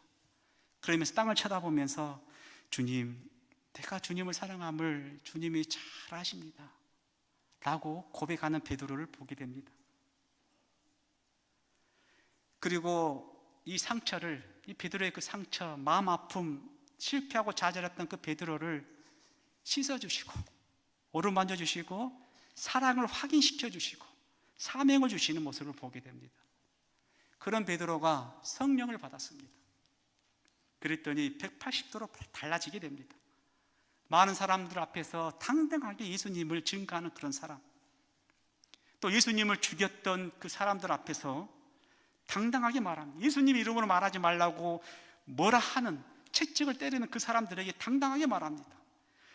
그러면서 땅을 쳐다보면서 주님, 내가 주님을 사랑함을 주님이 잘 아십니다 라고 고백하는 베드로를 보게 됩니다. 그리고 이 베드로의 그 상처, 마음 아픔, 실패하고 좌절했던 그 베드로를 씻어주시고 어루만져 주시고 사랑을 확인시켜 주시고 사명을 주시는 모습을 보게 됩니다. 그런 베드로가 성령을 받았습니다. 그랬더니 180도로 달라지게 됩니다. 많은 사람들 앞에서 당당하게 예수님을 증거하는 그런 사람, 또 예수님을 죽였던 그 사람들 앞에서 당당하게 말합니다. 예수님 이름으로 말하지 말라고 뭐라 하는, 채찍을 때리는 그 사람들에게 당당하게 말합니다.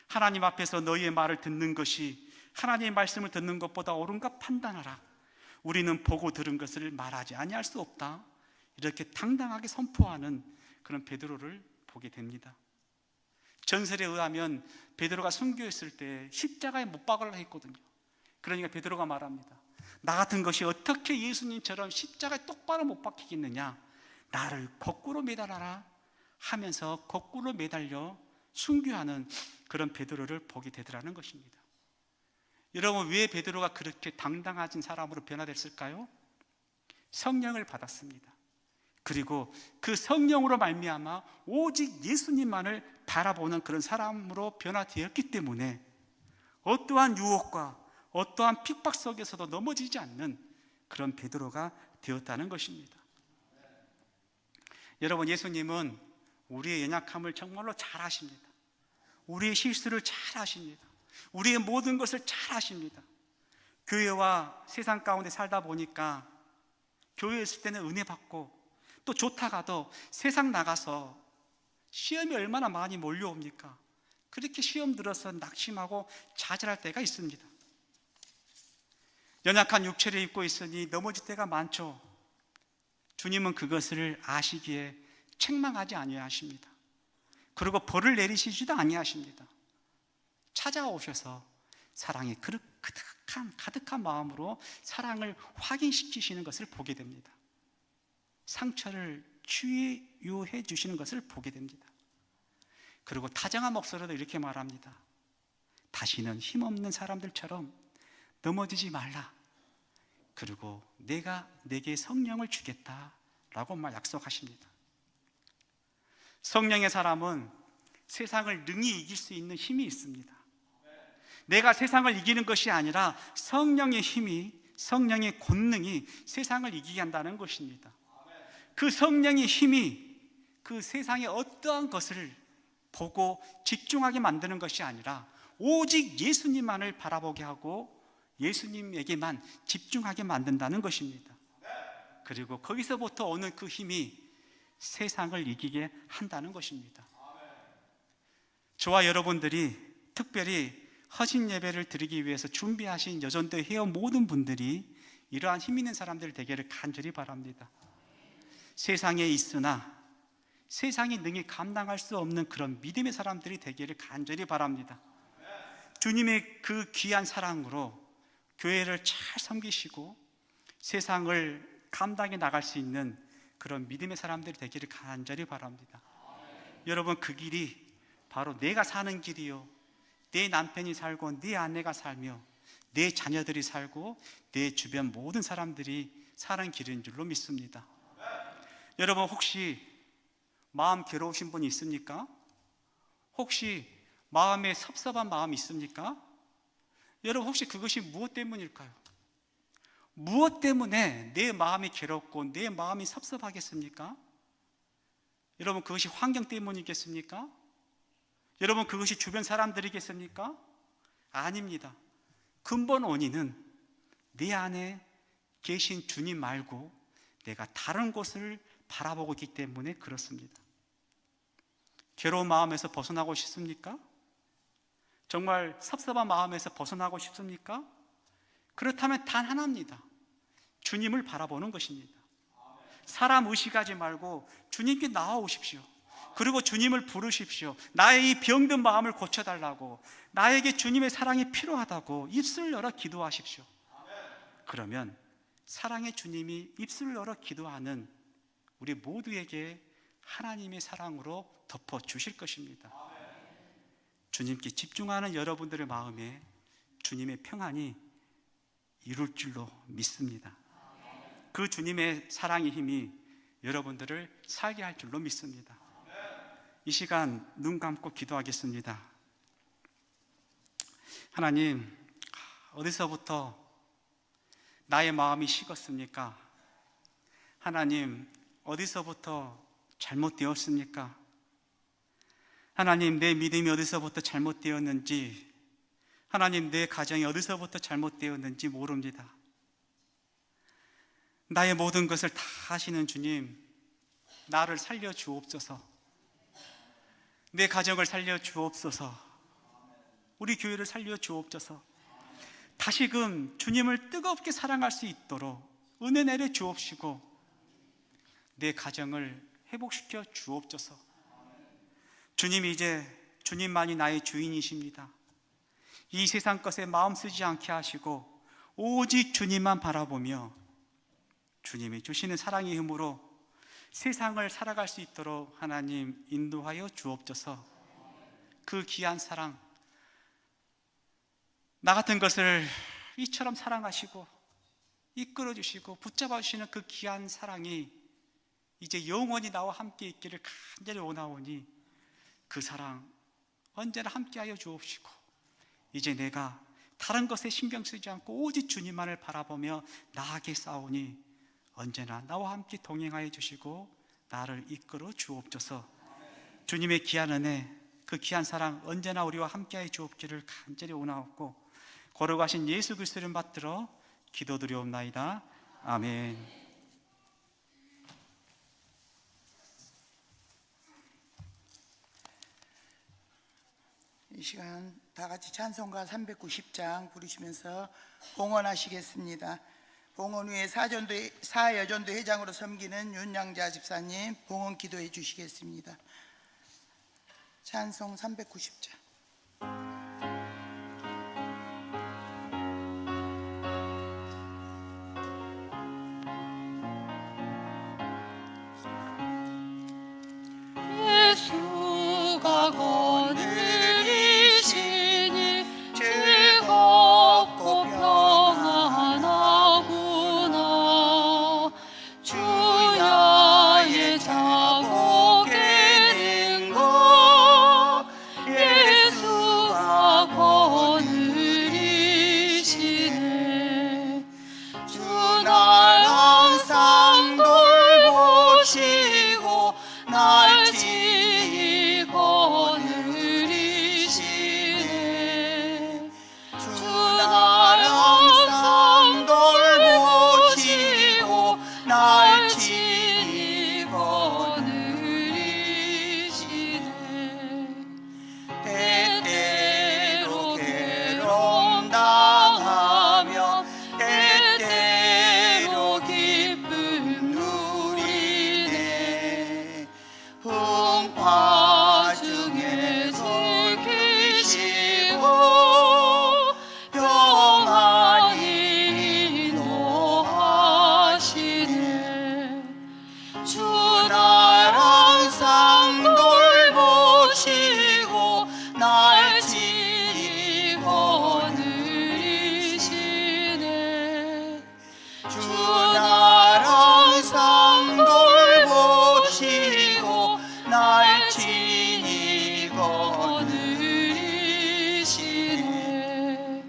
하나님 앞에서 너희의 말을 듣는 것이 하나님의 말씀을 듣는 것보다 옳은가 판단하라. 우리는 보고 들은 것을 말하지 아니할 수 없다. 이렇게 당당하게 선포하는 그런 베드로를 보게 됩니다. 전설에 의하면 베드로가 순교했을 때 십자가에 못 박으려 했거든요. 그러니까 베드로가 말합니다. 나 같은 것이 어떻게 예수님처럼 십자가에 똑바로 못 박히겠느냐? 나를 거꾸로 매달아라 하면서 거꾸로 매달려 순교하는 그런 베드로를 보게 되더라는 것입니다. 여러분, 왜 베드로가 그렇게 당당하진 사람으로 변화됐을까요? 성령을 받았습니다. 그리고 그 성령으로 말미암아 오직 예수님만을 바라보는 그런 사람으로 변화되었기 때문에 어떠한 유혹과 어떠한 핍박 속에서도 넘어지지 않는 그런 베드로가 되었다는 것입니다. 여러분, 예수님은 우리의 연약함을 정말로 잘 아십니다. 우리의 실수를 잘 아십니다. 우리의 모든 것을 잘 아십니다. 교회와 세상 가운데 살다 보니까 교회에 있을 때는 은혜 받고 또 좋다가도 세상 나가서 시험이 얼마나 많이 몰려옵니까? 그렇게 시험 들어서 낙심하고 좌절할 때가 있습니다. 연약한 육체를 입고 있으니 넘어질 때가 많죠. 주님은 그것을 아시기에 책망하지 아니하십니다. 그리고 벌을 내리시지도 아니하십니다. 찾아오셔서 사랑의 가득한 마음으로 사랑을 확인시키시는 것을 보게 됩니다. 상처를 치유해 주시는 것을 보게 됩니다. 그리고 다정한 목소리로 이렇게 말합니다. 다시는 힘없는 사람들처럼 넘어지지 말라. 그리고 내가 내게 성령을 주겠다라고 약속하십니다. 성령의 사람은 세상을 능히 이길 수 있는 힘이 있습니다. 내가 세상을 이기는 것이 아니라 성령의 힘이, 성령의 권능이 세상을 이기게 한다는 것입니다. 그 성령의 힘이 그 세상의 어떠한 것을 보고 집중하게 만드는 것이 아니라 오직 예수님만을 바라보게 하고 예수님에게만 집중하게 만든다는 것입니다. 그리고 거기서부터 오는 그 힘이 세상을 이기게 한다는 것입니다. 저와 여러분들이 특별히 허신 예배를 드리기 위해서 준비하신 여전도회 회원 모든 분들이 이러한 힘 있는 사람들 되기를 간절히 바랍니다. 세상에 있으나 세상이 능히 감당할 수 없는 그런 믿음의 사람들이 되기를 간절히 바랍니다. 주님의 그 귀한 사랑으로 교회를 잘 섬기시고 세상을 감당해 나갈 수 있는 그런 믿음의 사람들이 되기를 간절히 바랍니다. 여러분, 그 길이 바로 내가 사는 길이요, 내 남편이 살고 내 아내가 살며 내 자녀들이 살고 내 주변 모든 사람들이 사는 길인 줄로 믿습니다. 여러분, 혹시 마음 괴로우신 분이 있습니까? 혹시 마음에 섭섭한 마음이 있습니까? 여러분, 혹시 그것이 무엇 때문일까요? 무엇 때문에 내 마음이 괴롭고 내 마음이 섭섭하겠습니까? 여러분, 그것이 환경 때문이겠습니까? 여러분, 그것이 주변 사람들이겠습니까? 아닙니다. 근본 원인은 내 안에 계신 주님 말고 내가 다른 곳을 바라보고 있기 때문에 그렇습니다. 괴로운 마음에서 벗어나고 싶습니까? 정말 섭섭한 마음에서 벗어나고 싶습니까? 그렇다면 단 하나입니다. 주님을 바라보는 것입니다. 사람 의식하지 말고 주님께 나와오십시오. 그리고 주님을 부르십시오. 나의 이 병든 마음을 고쳐달라고, 나에게 주님의 사랑이 필요하다고 입술을 열어 기도하십시오. 그러면 사랑의 주님이 입술을 열어 기도하는 우리 모두에게 하나님의 사랑으로 덮어주실 것입니다. 주님께 집중하는 여러분들의 마음에 주님의 평안이 이룰 줄로 믿습니다. 그 주님의 사랑의 힘이 여러분들을 살게 할 줄로 믿습니다. 이 시간 눈 감고 기도하겠습니다. 하나님, 어디서부터 나의 마음이 식었습니까? 하나님, 어디서부터 잘못되었습니까? 하나님, 내 믿음이 어디서부터 잘못되었는지, 하나님, 내 가정이 어디서부터 잘못되었는지 모릅니다. 나의 모든 것을 다 아시는 주님, 나를 살려 주옵소서. 내 가정을 살려 주옵소서. 우리 교회를 살려 주옵소서. 다시금 주님을 뜨겁게 사랑할 수 있도록 은혜 내려 주옵시고 내 가정을 회복시켜 주옵소서. 주님, 이제 주님만이 나의 주인이십니다. 이 세상 것에 마음 쓰지 않게 하시고 오직 주님만 바라보며 주님이 주시는 사랑의 힘으로 세상을 살아갈 수 있도록 하나님 인도하여 주옵소서. 그 귀한 사랑, 나 같은 것을 이처럼 사랑하시고 이끌어 주시고 붙잡아 주시는 그 귀한 사랑이 이제 영원히 나와 함께 있기를 간절히 원하오니 그 사랑 언제나 함께하여 주옵시고 이제 내가 다른 것에 신경 쓰지 않고 오직 주님만을 바라보며 나아가게 싸우니 언제나 나와 함께 동행하여 주시고 나를 이끌어 주옵소서. 주님의 귀한 은혜, 그 귀한 사랑 언제나 우리와 함께하여 주옵기를 간절히 원하옵고 걸어가신 예수 그리스도를 받들어 기도드리옵나이다. 아멘. 이 시간 다 같이 찬송가 390장 부르시면서 봉헌하시겠습니다. 봉헌 후에 사여전도 회장으로 섬기는 윤양자 집사님 봉헌 기도해 주시겠습니다. 찬송 390장. 예수가 거느리시니 거느리시네.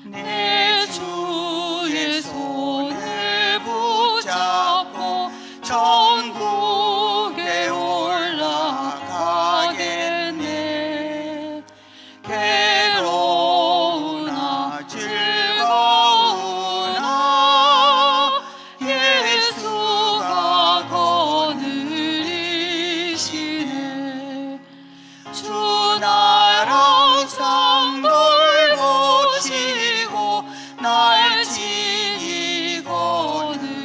내 주의 손을 붙잡고 천국에 올라가겠네. 괴로우나 즐거우나 예수가 거느리시네. 주 나랑 항상 돌보시고 날 친히 거느리시네.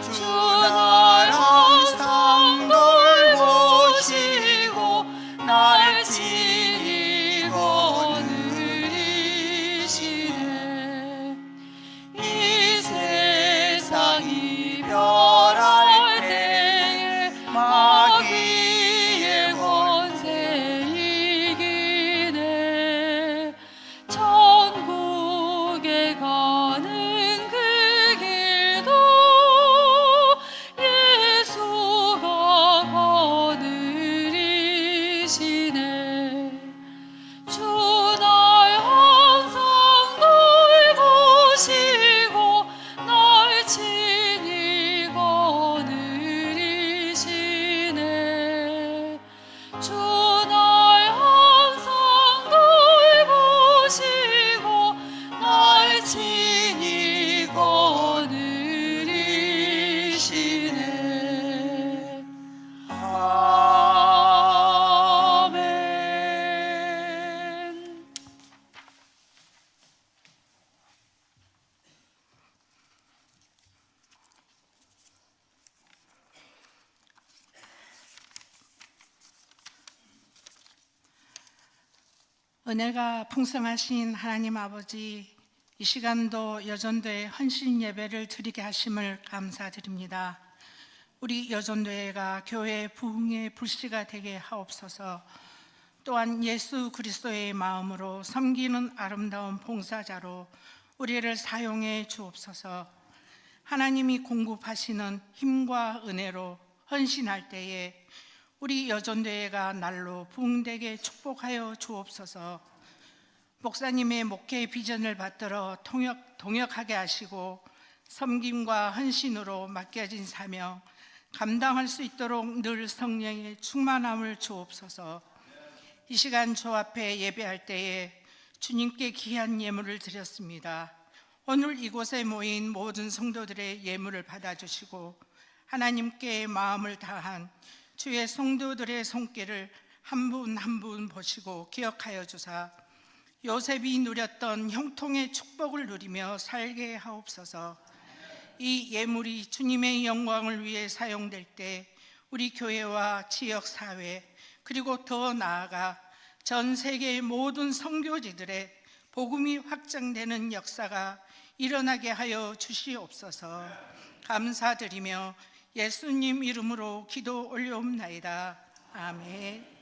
주 나랑 항상 돌보시고 날 친히 거느리시네. 이 세상 이별할 때에 마귀의 권세 이기네. 천국에 가는 그 길도 예수가 거느리시네. 주 날 항상 돌보시고 날 친히 거느리시네. 주 날 항상 돌보시고 날 친히 거느리시네. 아멘. 은혜가 풍성하신 하나님 아버지, 이 시간도 여전도의 헌신 예배를 드리게 하심을 감사드립니다. 우리 여전도회가 교회 부흥의 불씨가 되게 하옵소서. 또한 예수 그리스도의 마음으로 섬기는 아름다운 봉사자로 우리를 사용해 주옵소서. 하나님이 공급하시는 힘과 은혜로 헌신할 때에 우리 여전도회가 날로 부흥되게 축복하여 주옵소서. 목사님의 목회 비전을 받들어 동역하게 하시고 섬김과 헌신으로 맡겨진 사명 감당할 수 있도록 늘 성령의 충만함을 주옵소서. 이 시간 주 앞에 예배할 때에 주님께 귀한 예물을 드렸습니다. 오늘 이곳에 모인 모든 성도들의 예물을 받아주시고 하나님께 마음을 다한 주의 성도들의 손길을 한 분 한 분 보시고 기억하여 주사 요셉이 누렸던 형통의 축복을 누리며 살게 하옵소서. 이 예물이 주님의 영광을 위해 사용될 때 우리 교회와 지역사회 그리고 더 나아가 전 세계의 모든 선교지들의 복음이 확장되는 역사가 일어나게 하여 주시옵소서. 감사드리며 예수님 이름으로 기도 올려옵나이다. 아멘.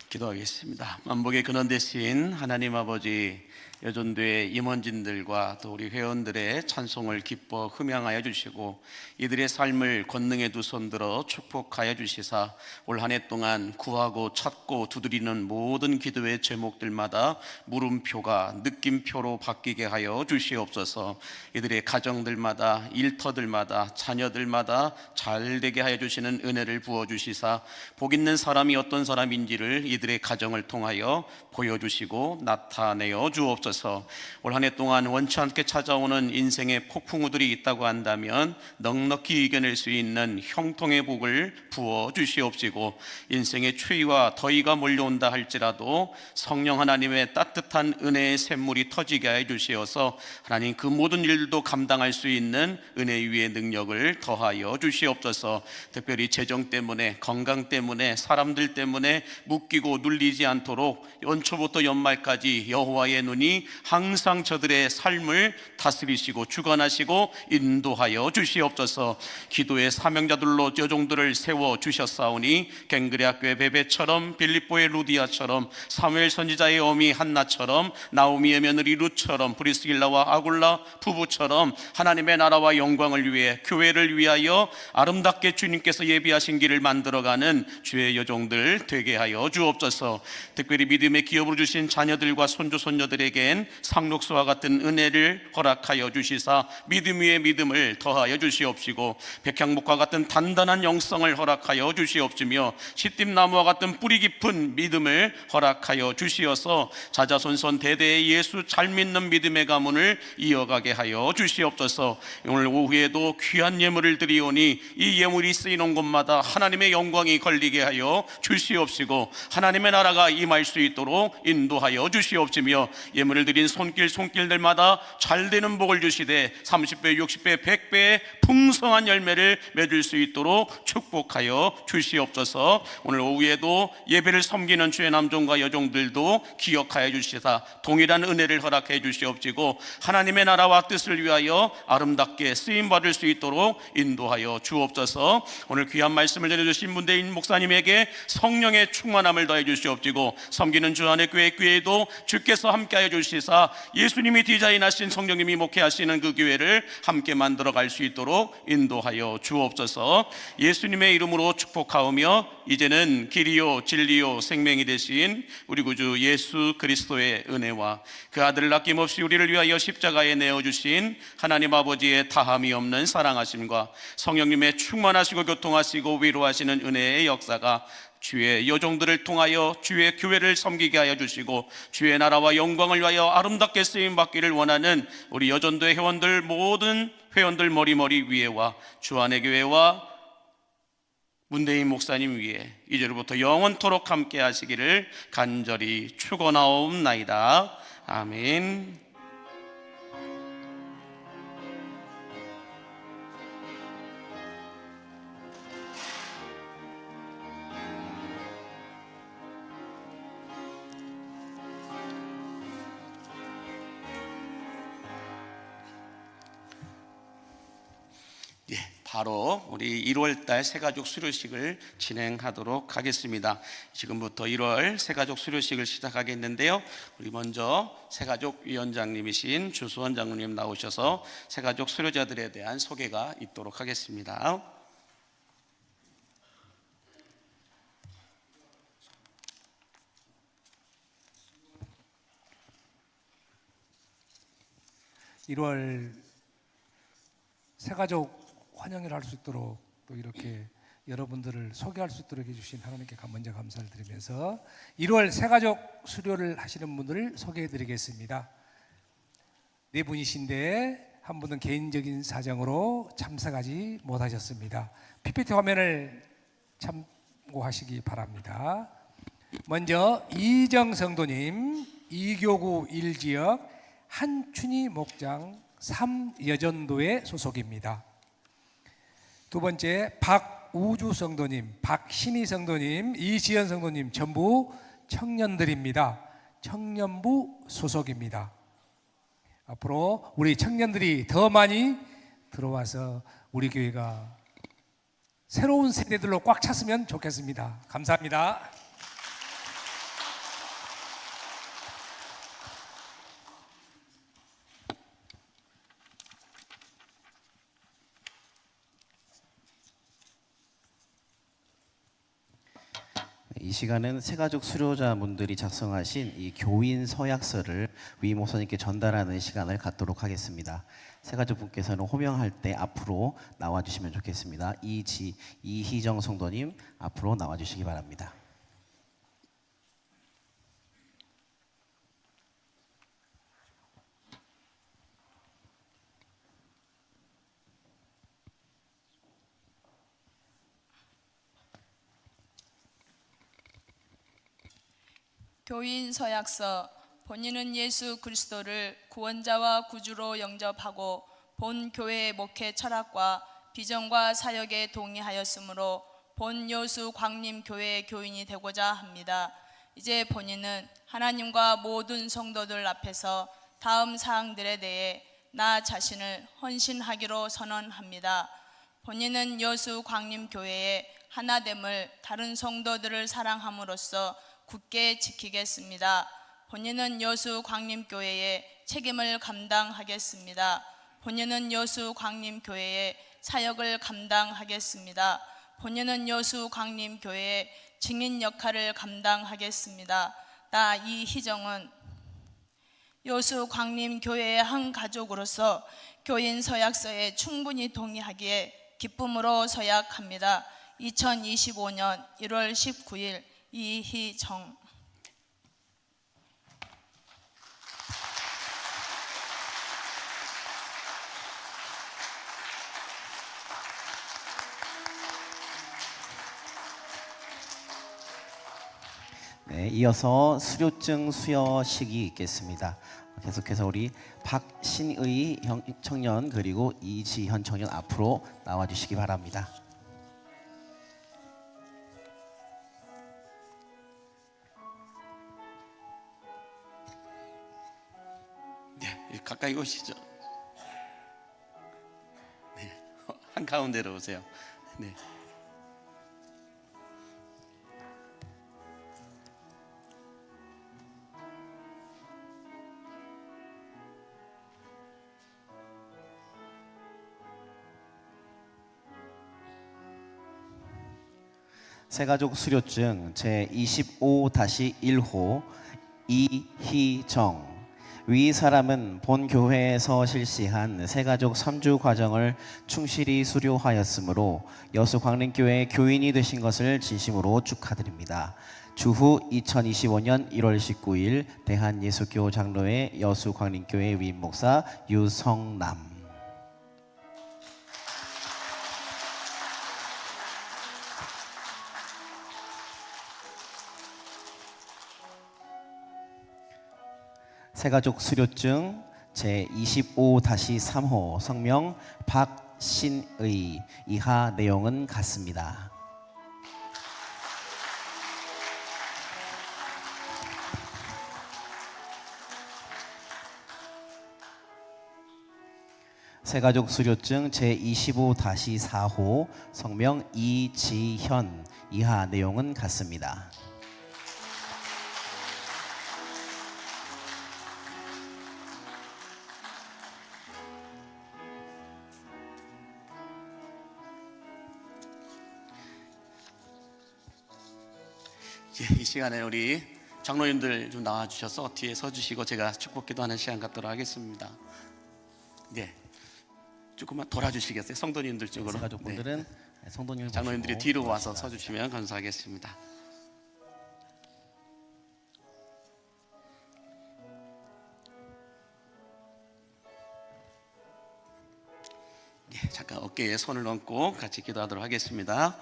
기도하겠습니다. 만복의 근원 되신 하나님 아버지, 여전도회 임원진들과 또 우리 회원들의 찬송을 기뻐 흠양하여 주시고 이들의 삶을 권능의 두 손 들어 축복하여 주시사 올 한 해 동안 구하고 찾고 두드리는 모든 기도의 제목들마다 물음표가 느낌표로 바뀌게 하여 주시옵소서. 이들의 가정들마다, 일터들마다, 자녀들마다 잘 되게 하여 주시는 은혜를 부어주시사 복 있는 사람이 어떤 사람인지를 이들의 가정을 통하여 보여주시고 나타내어 주옵소서. 올 한 해 동안 원치 않게 찾아오는 인생의 폭풍우들이 있다고 한다면 넉넉히 이겨낼 수 있는 형통의 복을 부어 주시옵시고, 인생의 추위와 더위가 몰려온다 할지라도 성령 하나님의 따뜻한 은혜의 샘물이 터지게 해 주시어서 하나님 그 모든 일도 감당할 수 있는 은혜 위의 능력을 더하여 주시옵소서. 특별히 재정 때문에, 건강 때문에, 사람들 때문에 묶이고 눌리지 않도록 연초부터 연말까지 여호와의 눈이 항상 저들의 삶을 다스리시고 주관하시고 인도하여 주시옵소서. 기도의 사명자들로 여종들을 세워 주셨사오니 갱그레 학교의 베베처럼, 빌립보의 루디아처럼, 사무엘 선지자의 어미 한나처럼, 나오미의 며느리 룻처럼, 브리스길라와 아굴라 부부처럼 하나님의 나라와 영광을 위해, 교회를 위하여 아름답게 주님께서 예비하신 길을 만들어가는 주의 여종들 되게 하여 주옵소서. 특별히 믿음의 기업으로 주신 자녀들과 손주 손녀들에겐 상록수와 같은 은혜를 허락하여 주시사 믿음 위에 믿음을 더하여 주시옵시고, 백향목과 같은 단단한 영성을 허락하여 주시옵시며, 시띠나무와 같은 뿌리 깊은 믿음을 허락하여 주시어서 자자손손 대대의 예수 잘 믿는 믿음의 가문을 이어가게 하여 주시옵소서. 오늘 오후에도 귀한 예물을 드리오니 이 예물이 쓰이는 곳마다 하나님의 영광이 걸리게 하여 주시옵시고 하나님의 나라가 임할 수 있도록 인도하여 주시옵시며, 예물을 드린 손길들마다 잘되는 복을 주시되 30배, 60배, 100배의 풍성한 열매를 맺을 수 있도록 축복하여 주시옵소서. 오늘 오후에도 예배를 섬기는 주의 남종과 여종들도 기억하여 주시사 동일한 은혜를 허락해 주시옵시고 하나님의 나라와 뜻을 위하여 아름답게 쓰임받을 수 있도록 인도하여 주옵소서. 오늘 귀한 말씀을 전해주신 문대인 목사님에게 성령의 충만함을 더해 주시옵시고, 섬기는 주안의 교회도 주께서 함께하여 주시사 예수님이 디자인하신, 성령님이 목회하시는 그 교회를 함께 만들어갈 수 있도록 인도하여 주옵소서. 예수님의 이름으로 축복하오며 이제는 길이요 진리요 생명이 되신 우리 구주 예수 그리스도의 은혜와 그 아들을 아낌없이 우리를 위하여 십자가에 내어주신 하나님 아버지의 다함이 없는 사랑하심과 성령님의 충만하시고 교통하시고 위로하시는 은혜의 역사가 주의 여종들을 통하여 주의 교회를 섬기게 하여 주시고 주의 나라와 영광을 위하여 아름답게 쓰임받기를 원하는 우리 여전도의 회원들, 모든 회원들 머리머리 위에와 주안의 교회와 문대인 목사님 위에 이제로부터 영원토록 함께 하시기를 간절히 축원하옵나이다. 아멘. 바로 우리 1월달 새가족 수료식을 진행하도록 하겠습니다. 지금부터 1월 새가족 수료식을 시작하겠는데요, 우리 먼저 새가족 위원장님이신 주수원 장로님 나오셔서 새가족 수료자들에 대한 소개가 있도록 하겠습니다. (1월) 새가족 환영을 할 수 있도록 또 이렇게 여러분들을 소개할 수 있도록 해주신 하나님께 먼저 감사를 드리면서 1월 새가족 수료를 하시는 분들을 소개해 드리겠습니다. 네 분이신데 한 분은 개인적인 사정으로 참석하지 못하셨습니다. PPT 화면을 참고하시기 바랍니다. 먼저 이정 성도님, 이교구 1지역 한춘희 목장 3여전도의 소속입니다. 두 번째 박우주 성도님, 박신희 성도님, 이지연 성도님 전부 청년들입니다. 청년부 소속입니다. 앞으로 우리 청년들이 더 많이 들어와서 우리 교회가 새로운 세대들로 꽉 찼으면 좋겠습니다. 감사합니다. 이 시간은 새가족 수료자분들이 작성하신 이 교인 서약서를 위 목사님께 전달하는 시간을 갖도록 하겠습니다. 새가족분께서는 호명할 때 앞으로 나와주시면 좋겠습니다. 이희정 성도님 앞으로 나와주시기 바랍니다. 교인 서약서. 본인은 예수 그리스도를 구원자와 구주로 영접하고 본 교회의 목회 철학과 비전과 사역에 동의하였으므로 본 여수 광림교회의 교인이 되고자 합니다. 이제 본인은 하나님과 모든 성도들 앞에서 다음 사항들에 대해 나 자신을 헌신하기로 선언합니다. 본인은 여수 광림교회의 하나됨을 다른 성도들을 사랑함으로써 굳게 지키겠습니다. 본인은 여수 광림교회의 책임을 감당하겠습니다. 본인은 여수 광림교회의 사역을 감당하겠습니다. 본인은 여수 광림교회의 증인 역할을 감당하겠습니다. 나 이희정은 여수 광림교회의 한 가족으로서 교인 서약서에 충분히 동의하기에 기쁨으로 서약합니다. 2025년 1월 19일 이희정. 네, 이어서 수료증 수여식이 있겠습니다. 계속해서 우리 박신의 청년 그리고 이지현 청년 앞으로 나와주시기 바랍니다. 네, 가까이 오시죠. 네, 한 가운데로 오세요. 네. 새가족 수료증 제25-1호 이희정. 위 사람은 본 교회에서 실시한 새가족 3주 과정을 충실히 수료하였으므로 여수 광림교회 교인이 되신 것을 진심으로 축하드립니다. 주후 2025년 1월 19일 대한예수교 장로회 여수 광림교회 위임 목사 유성남. 새가족 수료증 제25-3호 성명 박신의. 이하 내용은 같습니다. 새가족 수료증 제25-4호 성명 이지현. 이하 내용은 같습니다. 이 시간에 우리 장로님들 좀 나와주셔서 뒤에 서주시고 제가 축복기도하는 시간 갖도록 하겠습니다. 네, 조금만 돌아주시겠어요? 성도님들 쪽으로. 새가족분들은 네. 성도님 장로님들이 뒤로 와서 서주시면 감사하겠습니다. 네, 잠깐 어깨에 손을 얹고 같이 기도하도록 하겠습니다.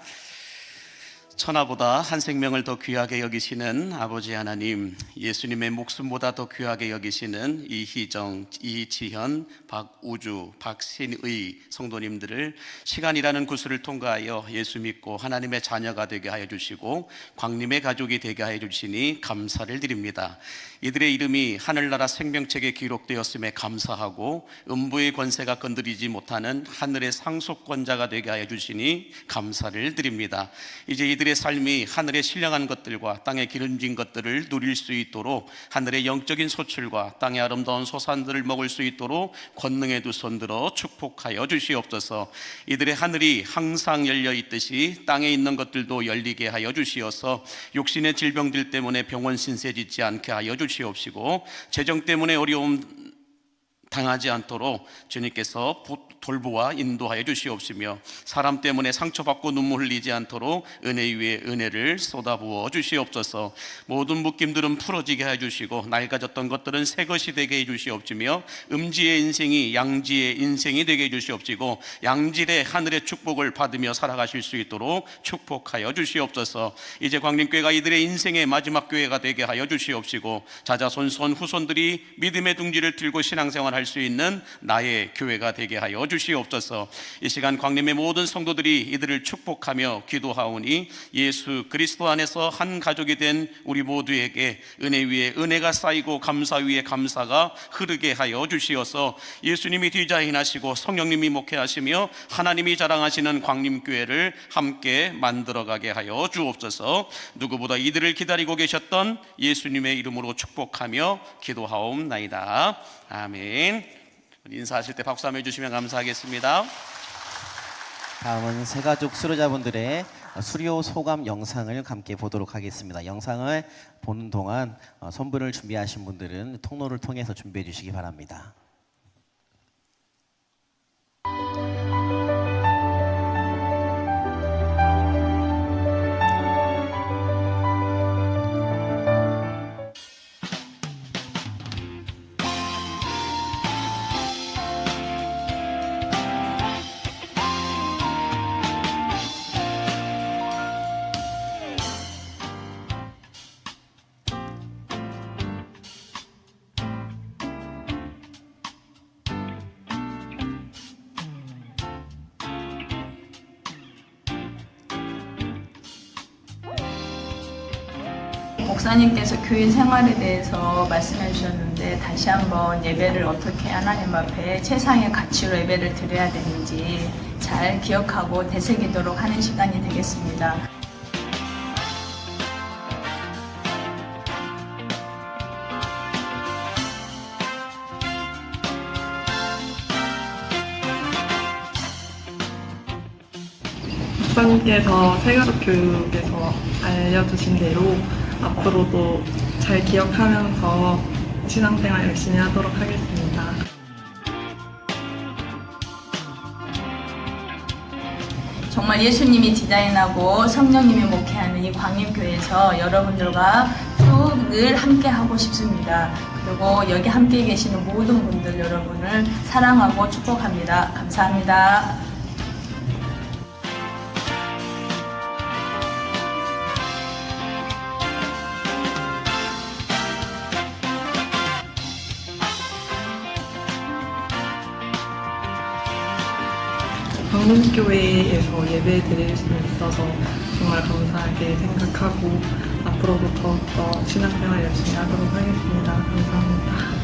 천하보다 한 생명을 더 귀하게 여기시는 아버지 하나님, 예수님의 목숨보다 더 귀하게 여기시는 이희정, 이지현, 박우주, 박신의 성도님들을 시간이라는 구슬을 통과하여 예수 믿고 하나님의 자녀가 되게 하여 주시고 광림의 가족이 되게 하여 주시니 감사를 드립니다. 이들의 이름이 하늘나라 생명책에 기록되었음에 감사하고 음부의 권세가 건드리지 못하는 하늘의 상속권자가 되게 하여 주시니 감사를 드립니다. 이제 이들의 이들의 삶이 하늘의 신령한 것들과 땅의 기름진 것들을 누릴 수 있도록, 하늘의 영적인 소출과 땅의 아름다운 소산들을 먹을 수 있도록 권능의 두 손 들어 축복하여 주시옵소서. 이들의 하늘이 항상 열려 있듯이 땅에 있는 것들도 열리게 하여 주시어서 육신의 질병들 때문에 병원 신세 짓지 않게 하여 주시옵시고, 재정 때문에 어려움 당하지 않도록 주님께서 돌보아 인도하여 주시옵시며, 사람 때문에 상처받고 눈물 흘리지 않도록 은혜 위에 은혜를 쏟아부어 주시옵소서. 모든 묶임들은 풀어지게 해주시고 낡아졌던 것들은 새 것이 되게 해주시옵시며, 음지의 인생이 양지의 인생이 되게 해주시옵시고 양질의 하늘의 축복을 받으며 살아가실 수 있도록 축복하여 주시옵소서. 이제 광림교회가 이들의 인생의 마지막 교회가 되게 하여 주시옵시고, 자자손손 후손들이 믿음의 둥지를 들고 신앙생활 할 수 있는 나의 교회가 되게 하여 주시옵소서. 이 시간 광림의 모든 성도들이 이들을 축복하며 기도하오니 예수 그리스도 안에서 한 가족이 된 우리 모두에게 은혜 위에 은혜가 쌓이고 감사 위에 감사가 흐르게 하여 주시어서, 예수님이 디자인하시고 성령님이 목회하시며 하나님이 자랑하시는 광림교회를 함께 만들어가게 하여 주옵소서. 누구보다 이들을 기다리고 계셨던 예수님의 이름으로 축복하며 기도하옵나이다. 아멘. 인사하실 때 박수 한번 해주시면 감사하겠습니다. 다음은 새가족 수료자분들의 수료 소감 영상을 함께 보도록 하겠습니다. 영상을 보는 동안 선물을 준비하신 분들은 통로를 통해서 준비해 주시기 바랍니다. 목사님께서 교회 생활에 대해서 말씀해 주셨는데, 다시 한번 예배를 어떻게 하나님 앞에 최상의 가치로 예배를 드려야 되는지 잘 기억하고 되새기도록 하는 시간이 되겠습니다. 목사님께서 새가족 교육에서 알려주신 대로 앞으로도 잘 기억하면서 신앙생활 열심히 하도록 하겠습니다. 정말 예수님이 디자인하고 성령님이 목회하는 이 광림교회에서 여러분들과 쭉 늘 함께 하고 싶습니다. 그리고 여기 함께 계시는 모든 분들 여러분을 사랑하고 축복합니다. 감사합니다. 광림교회에서 예배 드릴 수 있어서 정말 감사하게 생각하고 앞으로도 더욱더 신앙생활 열심히 하도록 하겠습니다. 감사합니다.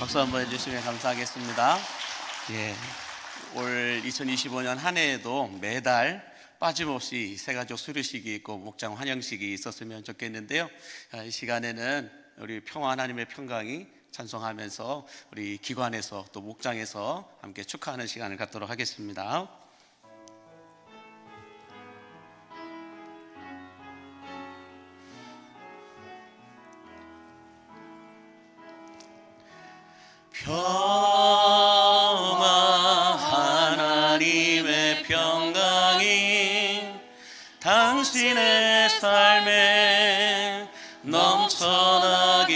박수 한번 해주시면 감사하겠습니다. 올 2025년 한 해에도 매달 빠짐없이 새가족 수료식이 있고 목장 환영식이 있었으면 좋겠는데요. 이 시간에는 우리 평화 하나님의 평강이 찬송하면서 우리 기관에서 또 목장에서 함께 축하하는 시간을 갖도록 하겠습니다. 평화 하나님의 평강이 당신의 삶에 넘쳐나기를.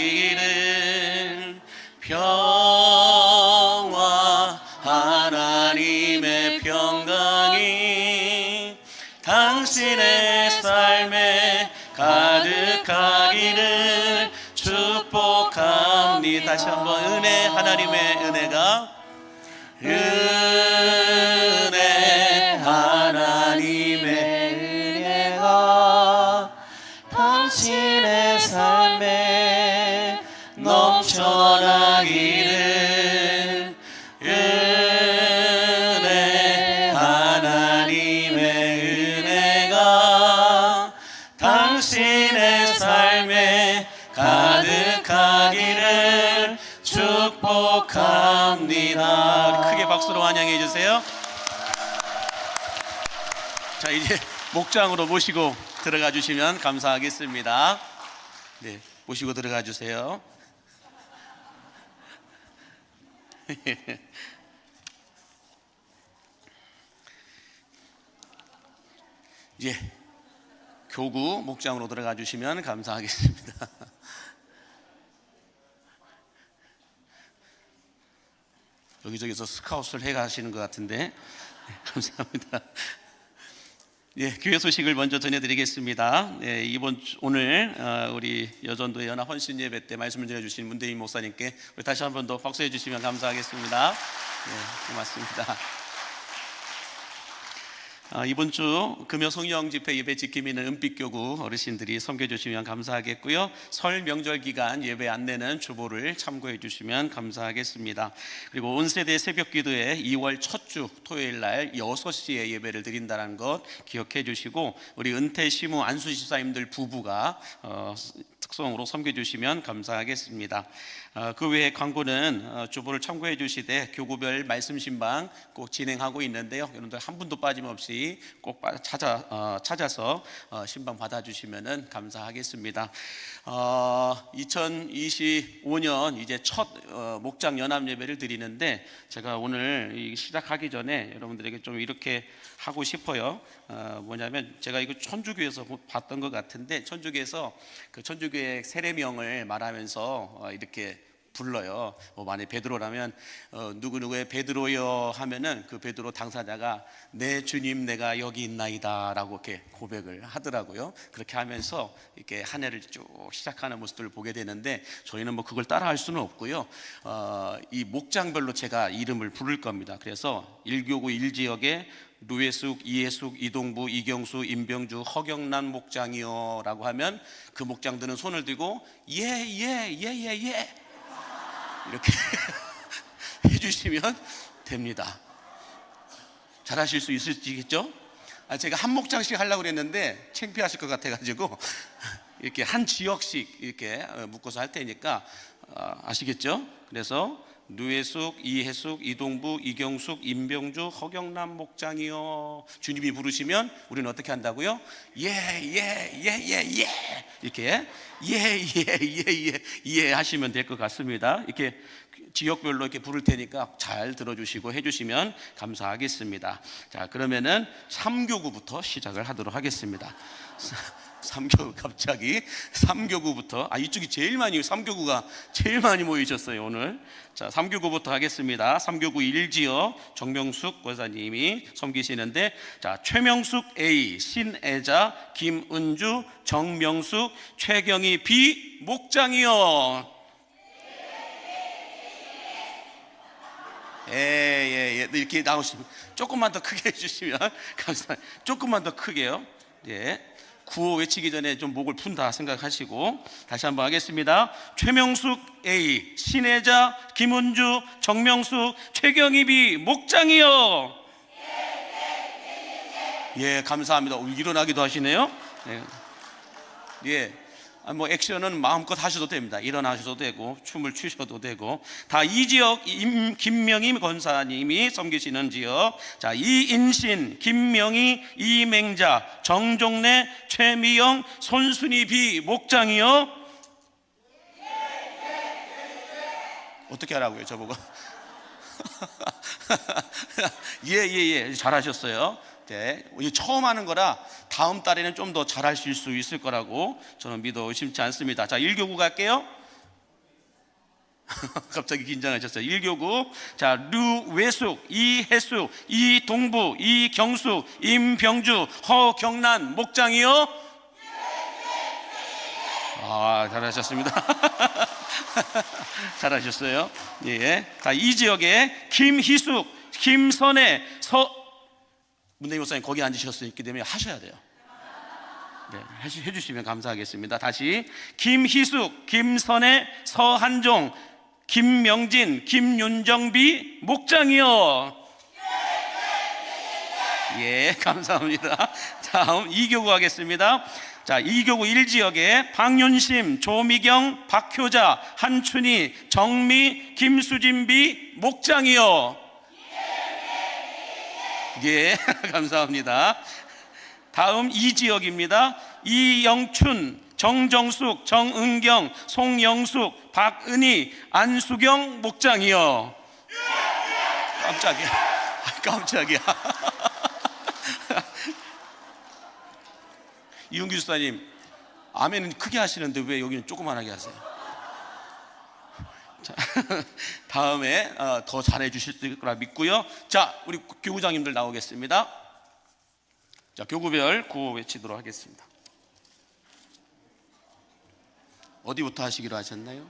평화 하나님의 평강 다시 한번 은혜, 하나님의 은혜가, 은혜, 하나님의 은혜가 당신의 삶에 넘쳐나기를. 은혜, 하나님의 은혜가 당신의 삶에 가득하기를 축복합니다. 크게 박수로 환영해 주세요. 자, 이제 목장으로 모시고 들어가 주시면 감사하겠습니다. 네, 모시고 들어가 주세요. 이제 교구 목장으로 들어가 주시면 감사하겠습니다. 여기저기서 스카웃을 해 가시는 것 같은데, 네, 감사합니다. 예, 교회 소식을 먼저 전해드리겠습니다. 예, 오늘 우리 여전도의 연합 헌신 예배 때 말씀을 전해주신 문대인 목사님께 우리 다시 한 번 더 박수해 주시면 감사하겠습니다. 예, 고맙습니다. 이번 주 금요 성령 집회 예배 지킴이 있는 은빛교구 어르신들이 섬겨주시면 감사하겠고요. 설 명절 기간 예배 안내는 주보를 참고해 주시면 감사하겠습니다. 그리고 온 세대 새벽 기도회 2월 첫 주 토요일 날 6시에 예배를 드린다는 것 기억해 주시고, 우리 은퇴 시무 안수 집사님들 부부가 특성으로 섬겨주시면 감사하겠습니다. 그 외에 광고는 주보를 참고해 주시되 교구별 말씀 신방 꼭 진행하고 있는데요. 여러분들 한 분도 빠짐없이 꼭 찾아서 신방 받아주시면 감사하겠습니다. 2025년 이제 첫 목장 연합 예배를 드리는데, 제가 오늘 시작하기 전에 여러분들에게 좀 이렇게 하고 싶어요. 뭐냐면 제가 이거 천주교에서 봤던 것 같은데, 천주교에서 그 천주교의 세례명을 말하면서 이렇게 불러요. 만약 베드로라면 누구누구의 베드로여 하면은 그 베드로 당사자가 내 주님 내가 여기 있나이다 라고 이렇게 고백을 하더라고요. 그렇게 하면서 이렇게 한 해를 쭉 시작하는 모습들을 보게 되는데, 저희는 뭐 그걸 따라 할 수는 없고요. 이 목장별로 제가 이름을 부를 겁니다. 그래서 1교구 1지역에 루에숙, 이해숙, 이동부, 이경수, 임병주, 허경란 목장이요 라고 하면 그 목장들은 손을 들고 예 이렇게 해주시면 됩니다. 잘하실 수 있으시겠죠? 제가 한 목장씩 하려고 그랬는데 창피하실 것 같아가지고 이렇게 한 지역씩 이렇게 묶어서 할 테니까 아시겠죠? 그래서 누에숙, 이해숙, 이동부, 이경숙, 임병주, 허경남 목장이요. 주님이 부르시면 우리는 어떻게 한다고요? 예 이렇게 예 하시면 될 것 같습니다. 이렇게 지역별로 이렇게 부를 테니까 잘 들어주시고 해주시면 감사하겠습니다. 자, 그러면은 3교구부터 시작을 하도록 하겠습니다. 3교구 갑자기 3교구부터 이쪽이 제일 많이 3교구가 제일 많이 모이셨어요 오늘. 자, 3교구부터 하겠습니다. 3교구 1지역 정명숙 권사님이 섬기시는데, 자, 최명숙 A, 신애자, 김은주, 정명숙, 최경희 B 목장이요. 예. 이렇게 나오시면 조금만 더 크게 해주시면 감사합니다. 조금만 더 크게요. 예. 구호 외치기 전에 좀 목을 푼다 생각하시고 다시 한번 하겠습니다. 최명숙 A, 신혜자, 김은주, 정명숙, 최경희 B 목장이요. 예, 감사합니다. 일어나기도 하시네요. 예. 뭐 액션은 마음껏 하셔도 됩니다. 일어나셔도 되고 춤을 추셔도 되고. 다 이 지역 김명희 권사님이 섬기시는 지역. 자, 이인신, 김명희, 이맹자, 정종래, 최미영, 손순이 비 목장이요. 어떻게 하라고요 저보고? 예 잘하셨어요. 네, 처음 하는 거라 다음 달에는 좀 더 잘하실 수 있을 거라고 저는 믿어 의심치 않습니다. 자, 1교구 갈게요. 갑자기 긴장하셨어요. 1교구. 자, 류외숙, 이혜숙, 이동부, 이경숙, 임병주, 허경란 목장이요. 잘하셨습니다. 잘하셨어요. 예. 자, 이 지역에 김희숙, 김선혜, 문대희 목사님 거기 앉으셨으니 있기 때문에 하셔야 돼요. 네, 해주시면 감사하겠습니다. 다시 김희숙, 김선혜, 서한종, 김명진, 김윤정비 목장이요. 예, 감사합니다. 다음 2교구 하겠습니다. 자, 2교구 1지역에 박윤심, 조미경, 박효자, 한춘희, 정미, 김수진비 목장이요. 예, 감사합니다. 다음 2지역입니다. 이영춘, 정정숙, 정은경, 송영숙, 박은희, 안수경 목장이요. 깜짝이야. 깜짝이야. 이용규 주사님, 아멘은 크게 하시는데 왜 여기는 조그만하게 하세요? 자, 다음에 더 잘해 주실 거라 믿고요. 자, 우리 교구장님들 나오겠습니다. 자, 교구별 구호 외치도록 하겠습니다. 어디부터 하시기로 하셨나요?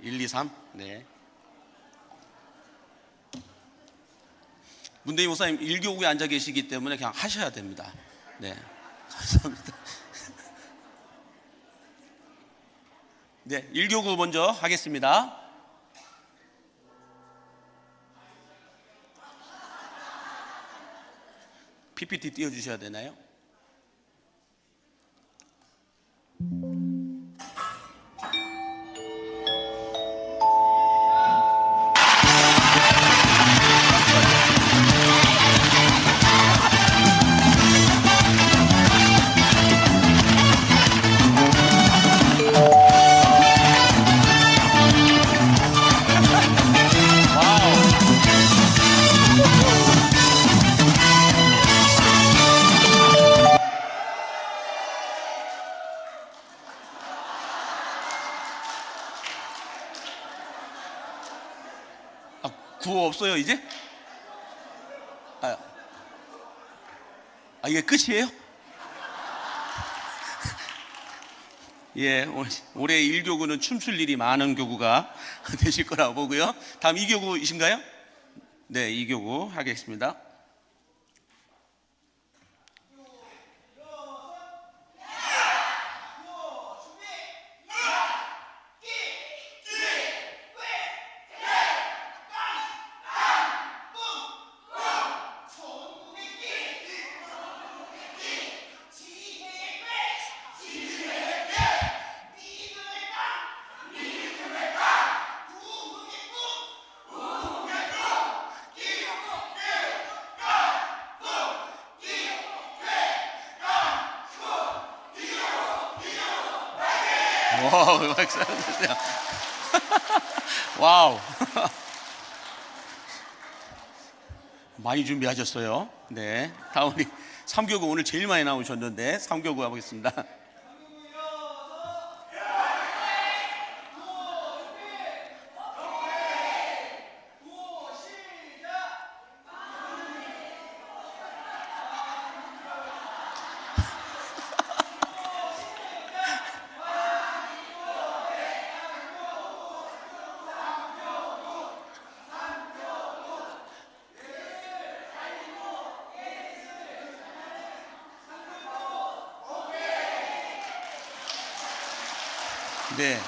1, 2, 3? 네. 문대희 목사님 1교구에 앉아 계시기 때문에 그냥 하셔야 됩니다. 네, 감사합니다. 네, 1교구 먼저 하겠습니다. PPT 띄워주셔야 되나요? 구호 없어요 이제? 이게 끝이에요? 예, 올해 1교구는 춤출 일이 많은 교구가 되실 거라고 보고요. 다음 2교구이신가요? 네, 2교구 하겠습니다. 와우, 박수해주세요. 와우. 많이 준비하셨어요. 네. 다음 우리 3교구 오늘 제일 많이 나오셨는데 3교구 가보겠습니다. 네.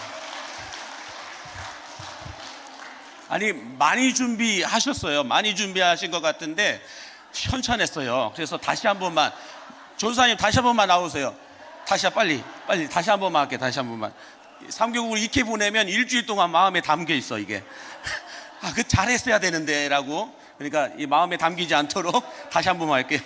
아니, 많이 준비하셨어요. 많이 준비하신 것 같은데 현찬했어요. 그래서 다시 한 번만, 조사님 다시 한 번만 나오세요. 다시 빨리 다시 한 번만 할게요. 다시 한 번만. 3교국을 익히 보내면 일주일 동안 마음에 담겨 있어 이게. 그 잘했어야 되는데 라고. 그러니까 이 마음에 담기지 않도록 다시 한 번만 할게요.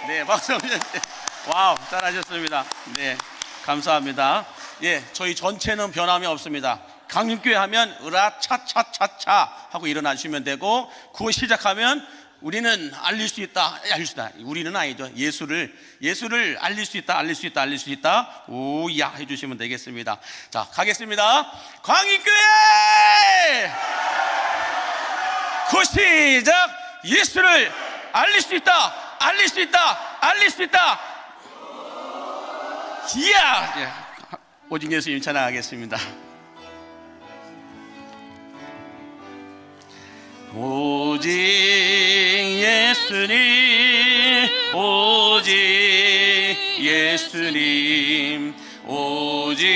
네, 박수 한번 주세요. 와우, 잘하셨습니다. 네, 감사합니다. 예, 저희 전체는 변함이 없습니다. 강림교회 하면 으라 차차차차 하고 일어나시면 되고, 구호 시작하면 우리는 알릴 수 있다, 알릴 수 있다. 우리는 아니죠. 예수를 알릴 수 있다, 알릴 수 있다, 알릴 수 있다. 오야 해주시면 되겠습니다. 자, 가겠습니다. 광인교회 시작. 예수를 알릴 수 있다, 알릴 수 있다, 알릴 수 있다. 이야. 오직 예수님 찬양하겠습니다. 오직 예수님, 오직 예수님, 오직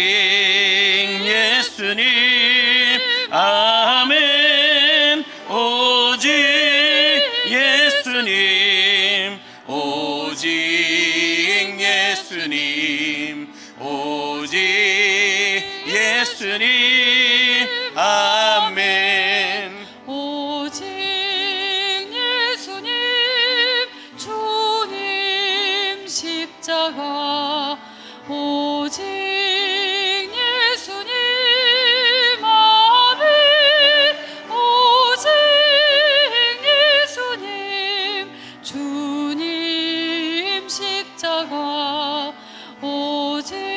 예수님, 아멘. 오직 예수님, 오직 예수님, 오직 예수님, 아멘. 오직 예수님, 주님 십자가, 오직 예수님, 아멘. 오직 예수님, 주님 십자가, 오직